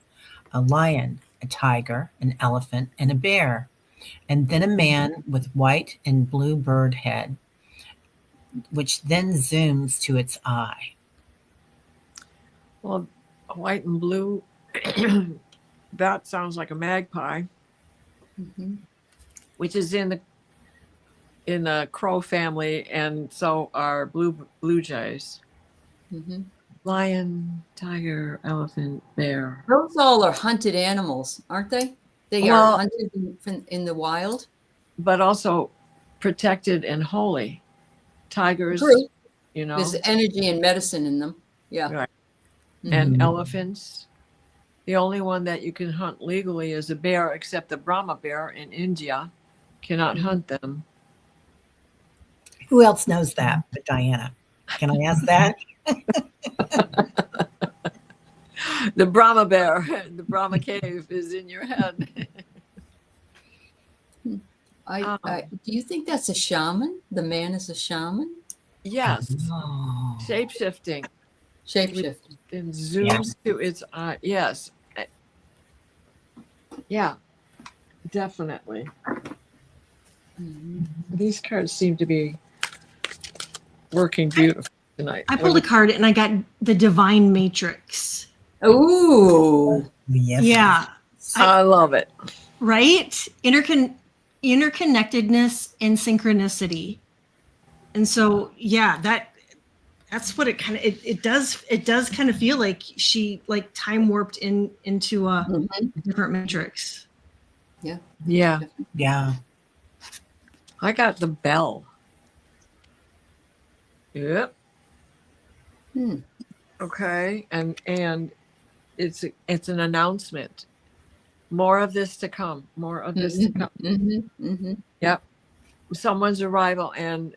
A lion, a tiger, an elephant, and a bear. And then a man with white and blue bird head, which then zooms to its eye. Well, white and blue, that sounds like a magpie, Mhm. which is in the crow family, and so are blue jays. Mhm. Lion, tiger, elephant, bear. Those all are hunted animals, aren't they? They Well- are hunted in the wild. But also protected and holy. Tigers, True. you know, There's energy and medicine in them. Yeah. Right. Mhm. and elephants. The only one that you can hunt legally is a bear, except the Brahma bear in India cannot hunt them. Who else knows that but Diana? Can I ask that? The Brahma bear, the Brahma cave is in your head. Do you think that's a shaman? The man is a shaman? Yes, Oh. shape-shifting Shapeshifting. and zooms to its eye. Yes. Yeah, definitely. Mhm. These cards seem to be working beautifully tonight. I pulled a card and I got the divine matrix. Ooh. Yes. Yeah, I love it. right? Interconnectedness and synchronicity. And so, yeah, that's what it kind of it does kind of feel like she like time warped into a Mhm. different matrix. Yeah, Yeah. I got the bell. Yep. Hmm. Okay, and it's an announcement. More of this to come. More of this to come. Mhm. Mhm. Yep. Someone's arrival, and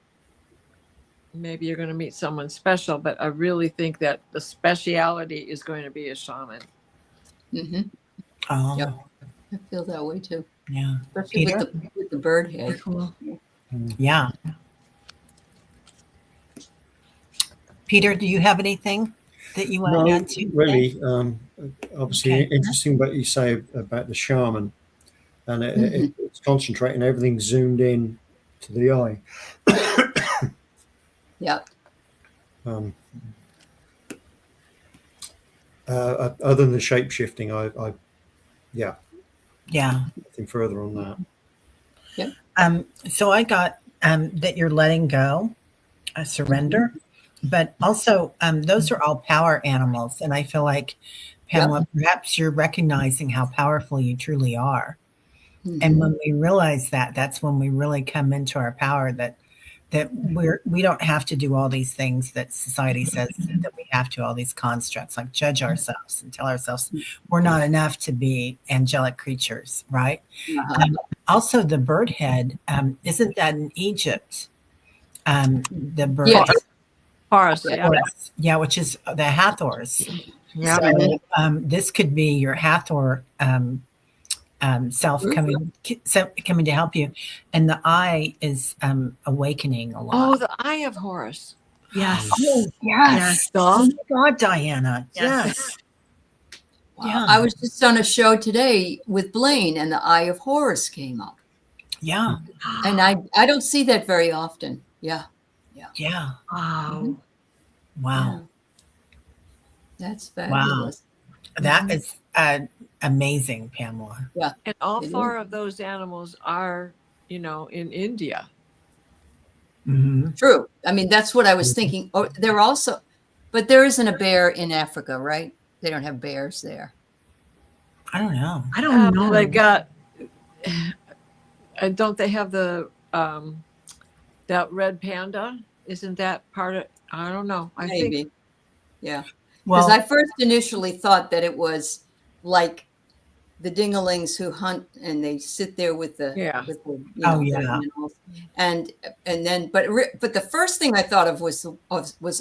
maybe you're going to meet someone special, but I really think that the speciality is going to be a shaman. Mhm. Oh, Yep. I feel that way too, yeah. especially Peter? with the bird Very head. cool. Yeah. Peter, do you have anything that you want to No, add to? really. Obviously, Okay. interesting what you say about the shaman, and Mhm. it's concentrating everything zoomed in to the eye. Yep. Other than the shape shifting, yeah, Yeah. nothing further on that. So I got that you're letting go, a surrender, but also those are all power animals. And I feel like, Pamela, perhaps you're recognizing how powerful you truly are. Mhm. And when we realize that, that's when we really come into our power, that we don't have to do all these things that society says that we have to, all these constructs, like judge ourselves and tell ourselves we're not enough to be angelic creatures, right? Uh-huh. Also, the bird head, isn't that in Egypt? The bird, Yeah. Horus, yeah. Horus, yeah, which is the Hathors. Yeah. So this could be your Hathor self coming to help you, and the eye is awakening a lot. Oh, the eye of Horus. Yes. Oh, yes. Duh. Oh my God, Diana. Yes. Wow. Yeah. I was just on a show today with Blaine, and the Eye of Horus came up. Yeah. And I don't see that very often. Yeah. Yeah. Wow. Wow. Yeah. That's Wow. fabulous. That is amazing, Pamela. Yeah. And all It four of those animals are, in India. Hmm. True. I mean, that's what I was thinking. Oh, they're also, but there isn't a bear in Africa, right? They don't have bears there. I don't know. I don't know. They've got, don't they have the, that red panda? Isn't that part of, I don't know. I Maybe. think, Yeah. Because Well, I first initially thought that it was like the dingalings who hunt and they sit there with the Yeah. with the Oh, their yeah. animals. And then but the first thing I thought of was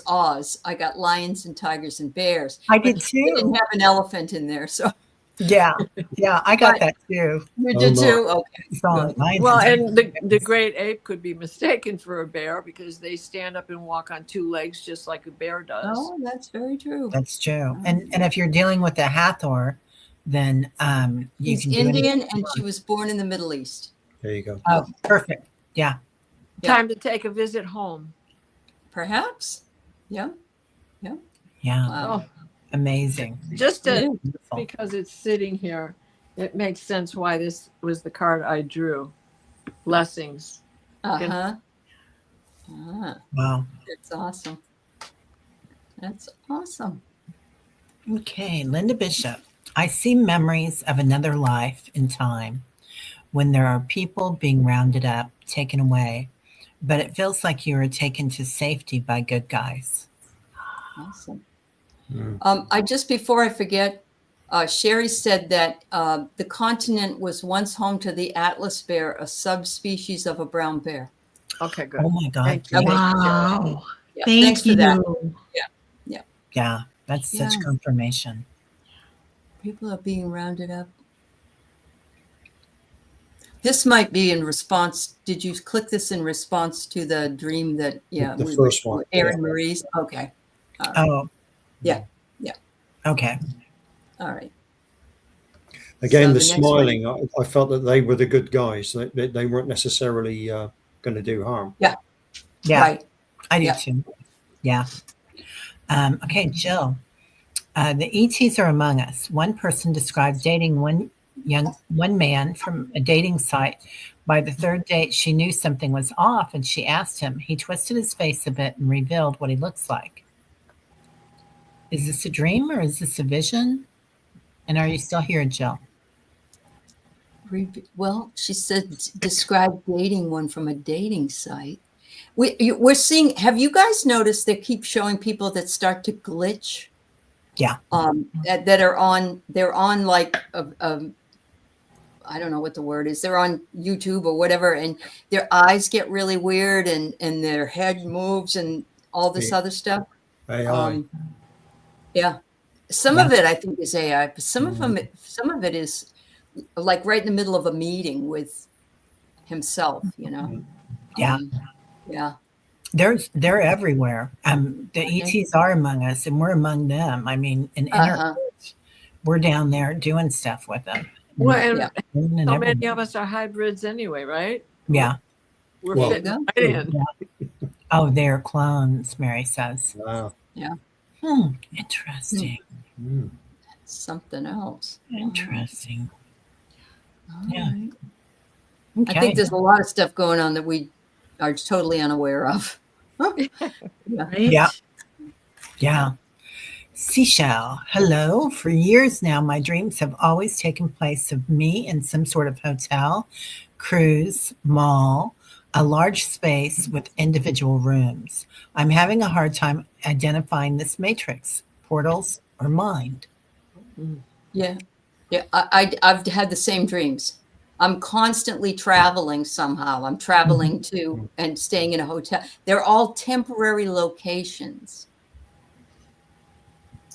Oz. I got lions and tigers and bears. I But did they too. didn't have an elephant in there, so Yeah. Yeah. I got But- that too. you Oh, did my. too. Okay. So, Good. lions well, and and the great ape could be mistaken for a bear because they stand up and walk on two legs just like a bear does. Oh, that's very true. That's true. And if you're dealing with a Hathor, then you He's can do Indian, anything. and she was born in the Middle East. There you go. Oh, perfect. Yeah. Yeah. Time to take a visit home. Perhaps. Yeah. Yeah. Wow. Oh, Amazing. just Yeah. Beautiful. because it's sitting here, it makes sense why this was the card I drew. Blessings. Uh-huh. Ah, Wow. that's awesome. That's awesome. Okay, Linda Bishop. I see memories of another life in time when there are people being rounded up, taken away, but it feels like you are taken to safety by good guys. Awesome. Mm. I just before I forget, Sherry said that the continent was once home to the Atlas bear, a subspecies of a brown bear. Okay, good. Oh my God. Thank you. Okay. Wow. Yeah, Thank thanks you. for that. Yeah, that's such Yeah. confirmation. People are being rounded up. This might be in response. Did you click this in response to the dream that, The first one, Erin yeah. Marie's? Okay. All right. Oh. Yeah. Okay. All right. Again, So the the next smiling, I felt that they were the good guys. They weren't necessarily going to do harm. Yeah, Right. I do Yeah. too. Yeah. Okay, Jill. The ETs are among us. One person described dating one man from a dating site. By the third date, she knew something was off and she asked him. He twisted his face a bit and revealed what he looks like. Is this a dream or is this a vision? And are you still here, Jill? Well, she said describe dating one from a dating site. We're seeing. Have you guys noticed they keep showing people that start to glitch? Yeah. That are on. They're on like I don't know what the word is. They're on YouTube or whatever, and their eyes get really weird, and their head moves, and all this Yeah. other stuff. AI. Yeah. Some Yeah. of it I think is AI, but some of it is like right in the middle of a meeting with himself, Yeah. Yeah. They're everywhere. The ETs are among us and we're among them. I mean, in Uh-huh. we're down there doing stuff with them. Well, and Yeah. And so many everything. of us are hybrids anyway, right? Yeah. We're Well- fitting right in. Oh, they're clones, Mary says. Wow. Interesting. Mm. Something else. Interesting. All Yeah. right. Okay. I think there's a lot of stuff going on that we are totally unaware of. Right? Yeah. Yeah. Seashell, hello. For years now, my dreams have always taken place of me in some sort of hotel, cruise, mall, a large space with individual rooms. I'm having a hard time identifying this matrix, portals or mind. Yeah. Yeah. I've had the same dreams. I'm constantly traveling somehow. I'm traveling to and staying in a hotel. They're all temporary locations.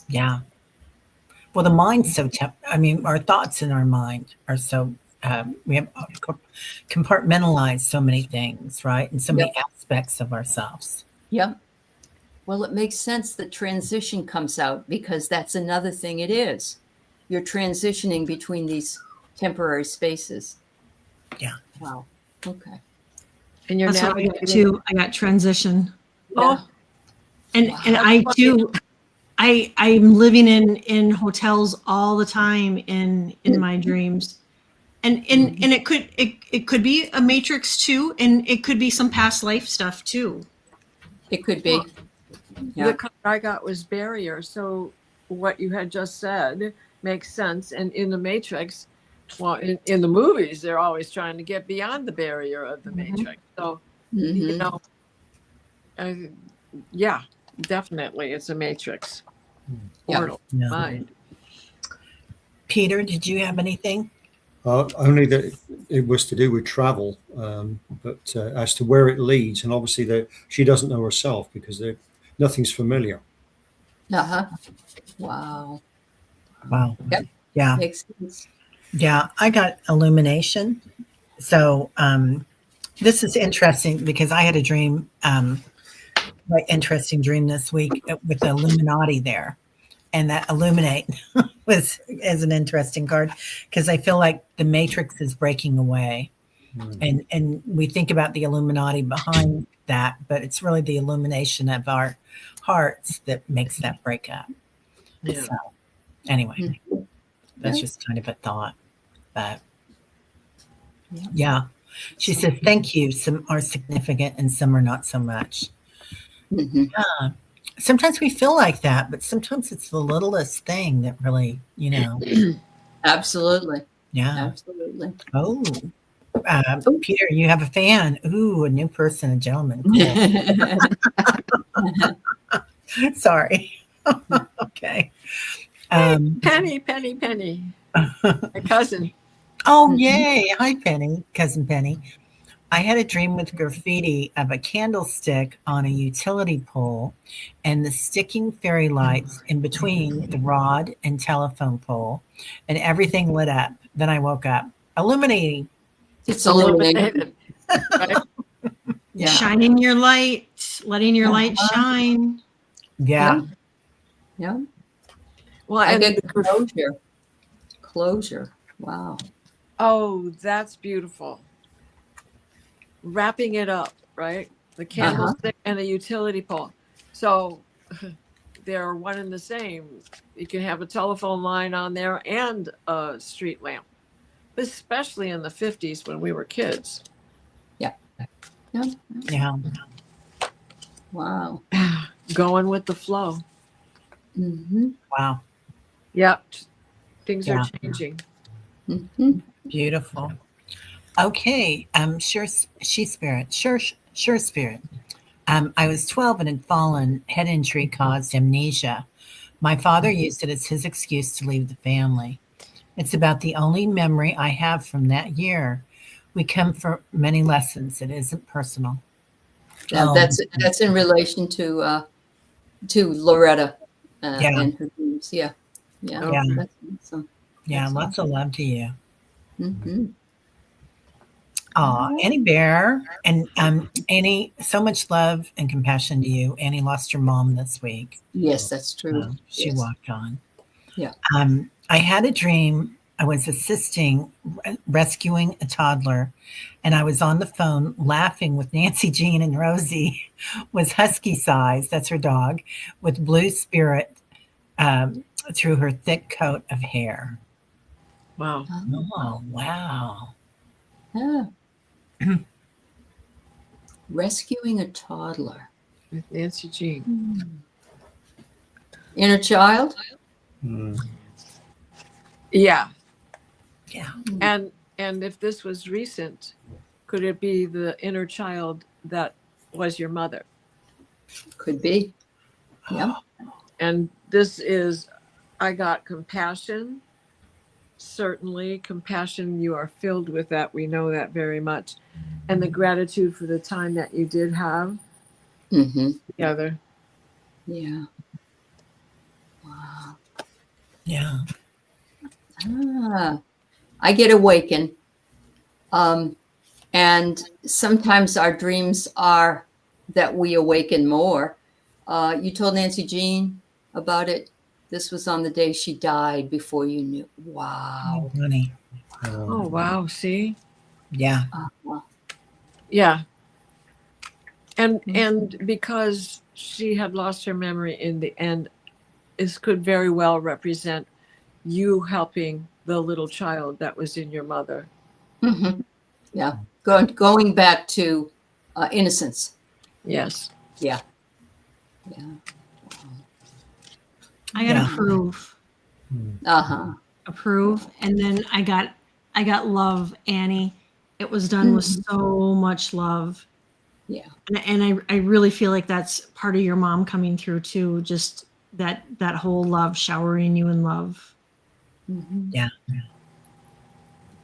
Yeah. Well, the mind's so our thoughts in our mind are so we have compartmentalized so many things, right? And so many aspects of ourselves. Yep. Well, it makes sense that transition comes out because that's another thing it is. you're transitioning between these temporary spaces. Yeah. Wow. Okay. And you're That's what I got navigating. too. I got transition. Oh, And Wow. and I too, I'm living in hotels all the time in my dreams. And it could be a matrix too, and it could be some past life stuff too. It could be. Yeah. the card I got was barrier. So what you had just said makes sense. And in the Matrix, well, in the movies, they're always trying to get beyond the barrier of the Matrix. So, you Mhm. know, uh, yeah, definitely, it's a Matrix Yeah. portal. Yeah. Mind. Peter, did you have anything? Only that it was to do with travel, but as to where it leads, and obviously that she doesn't know herself because nothing's familiar. Uh-huh. Wow. Wow. Yep. Yeah. Makes sense. Yeah. I got illumination. So this is interesting because I had a dream, quite interesting dream this week with the Illuminati there. And that illuminate is an interesting card because I feel like the matrix is breaking away. And we think about the Illuminati behind that, but it's really the illumination of our hearts that makes that break up. Yeah. So anyway, Mhm. that's Yeah. just kind of a thought. But Yeah. yeah. She says, thank you. Some are significant and some are not so much. Mhm. Yeah. Sometimes we feel like that, but sometimes it's the littlest thing that really, Absolutely. yeah. Absolutely. Oh, Oh. Peter, you have a fan. Ooh, a new person, a gentleman. Cool. Sorry. Okay. Penny. My cousin. Oh, Mhm. yay. Hi, Penny, cousin Penny. I had a dream with graffiti of a candlestick on a utility pole and the sticking fairy lights in between the rod and telephone pole, and everything lit up. Then I woke up. Illuminating. It's illuminated. Illuminated. Right? Yeah. Shining your light, letting your light shine. Yeah. Yeah. Well, I and get the closure. Closure. Wow. oh, that's beautiful. Wrapping it up, right? The candlestick and the utility pole. So they're one and the same. You can have a telephone line on there and a street lamp, especially in the 50s when we were kids. Yeah. Yeah. Yeah. Wow. Going with the flow. Mm-hmm. Wow. Yep. Things Yeah. are changing. Mm-hmm. Beautiful. Okay. Sure. She spirit. Sure spirit. I was 12 and had fallen. Head injury caused amnesia. My father used it as his excuse to leave the family. It's about the only memory I have from that year. We come for many lessons. It isn't personal. Yeah, Oh, that's in relation to Loretta Yeah. and her dreams. Yeah. Yeah. Yeah. That's awesome. yeah. That's Lots of love to you. Mm-hmm. Aw, Annie Bear. And Annie, so much love and compassion to you. Annie lost her mom this week. Yes, that's true. She Yes. walked on. Yeah. I had a dream. I was assisting rescuing a toddler, and I was on the phone laughing with Nancy Jean, and Rosie was husky size. That's her dog, with blue spirit through her thick coat of hair. Wow. Oh, wow. Ah. Rescuing a toddler. With Nancy Jean. Inner child? Yeah. Yeah. And if this was recent, could it be the inner child that was your mother? Could be. Yeah. And this is, I got compassion. Certainly, compassion, you are filled with that. We know that very much. And the gratitude for the time that you did have Mm-hmm. together. Yeah. Wow. Yeah. Ah, I get awakened. And sometimes our dreams are that we awaken more. You told Nancy Jean about it. This was on the day she died before you knew. Oh, Wow. honey. Oh, wow. See? Yeah. Yeah. And because she had lost her memory in the end, this could very well represent you helping the little child that was in your mother. Mhm. Yeah. Going back to innocence. Yes. Yeah. Yeah. I got Yeah. approve, Uh-huh. approve, and then I got love, Annie. It was done with so much love. Yeah. And I really feel like that's part of your mom coming through too. Just that whole love, showering you in love. Mhm. Yeah.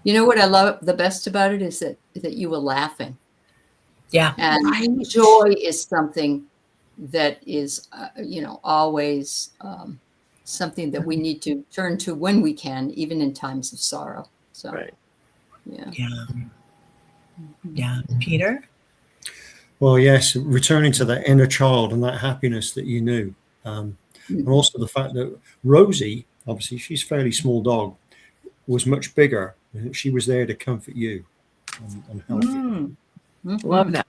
You know what I love the best about it is that you were laughing. Yeah. And Right. joy is something that is, always something that we need to turn to when we can, even in times of sorrow. So, Right. yeah. Yeah. Yeah. Peter? Well, yes, returning to that inner child and that happiness that you knew. And also the fact that Rosie, obviously, she's a fairly small dog, was much bigger. She was there to comfort you and help you. Mm. Mhm. Love that.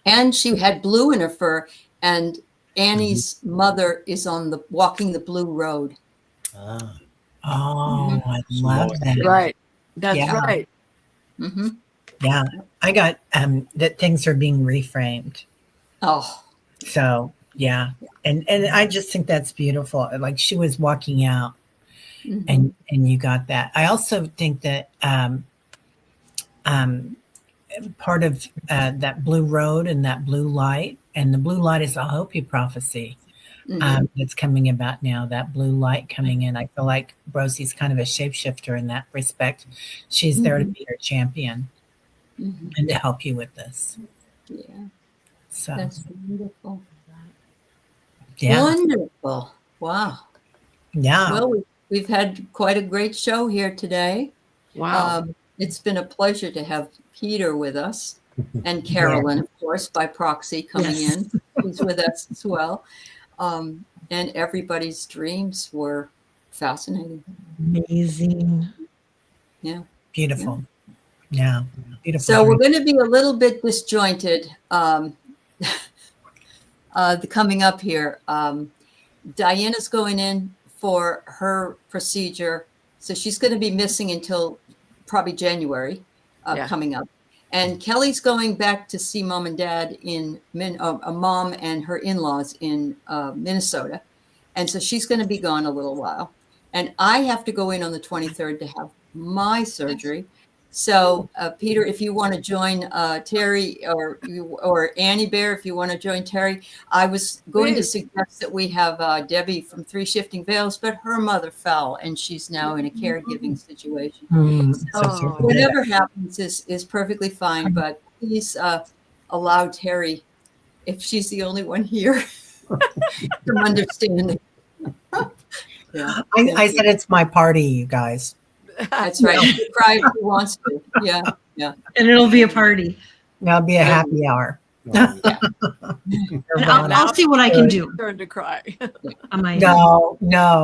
And she had blue in her fur, and Annie's mother is walking the blue road. Ah, Oh, I love symbolic. that. Right. That's Yeah. right. Mm-hmm. Yeah. I got that things are being reframed. Oh, So yeah. And I just think that's beautiful. Like she was walking out mhm. and you got that. I also think that um part of that blue road and that blue light, and the blue light is a Hopi prophecy that's coming about now, that blue light coming in. I feel like Rosie's kind of a shapeshifter in that respect. She's there to be your champion and to help you with this. Yeah, So that's wonderful. yeah. Wonderful. Wow. Yeah. Well, we've had quite a great show here today. Wow. It's been a pleasure to have Peter with us, and Carolyn, of course, by proxy coming in. Who's with us as well. And everybody's dreams were fascinating. Amazing. Yeah. Beautiful. Yeah. Beautiful. So we're dream. going to be a little bit disjointed coming up here. Diana's going in for her procedure, so she's going to be missing until probably January coming up. And Kelly's going back to see mom and dad in mom and her in-laws in Minnesota, and so she's going to be gone a little while. And I have to go in on the 23rd to have my surgery. So, Peter, if you want to join Terry or Annie Bear, if you want to join Terry, I was going to suggest that we have Debbie from Three Shifting Veils, but her mother fell and she's now in a caregiving situation. So whatever happens is perfectly fine, but please allow Terry, if she's the only one here, some understanding. Yeah, I said it's my party, you guys. that's right. She cry if she wants to. Yeah, yeah. And it'll be a party. That'll be a happy hour. Yeah. And I'll see what I can do. Turn to cry. On my No,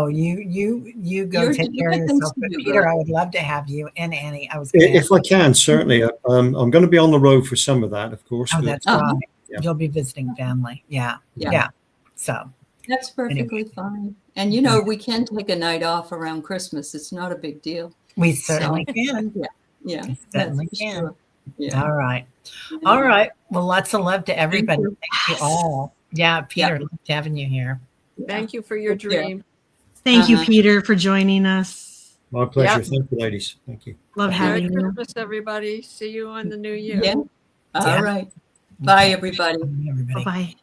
you go You're- take you care of got things yourself. to But do, Peter, girl. I would love to have you and Annie. I was gonna If I can, certainly. I'm going to be on the road for some of that, of course. Oh, but- that's Uh-huh. right. Yeah. You'll be visiting family. Yeah. Yeah. So That's perfectly fine. And we can take a night off around Christmas. It's not a big deal. we certainly can. Yeah, We that's certainly for can. sure. Yeah. All right. All right. Well, lots of love to everybody. you. Thank you all. Yeah, Peter, loved having you here. Thank you for your Take care. dream. Thank you, Uh-huh. Peter, for joining us. My pleasure. Yep. Thank you, ladies. Thank you. Love Merry having you. Christmas, everybody. See you in the new year. Yeah. All Yeah. right. Bye, everybody. Everybody. Bye bye.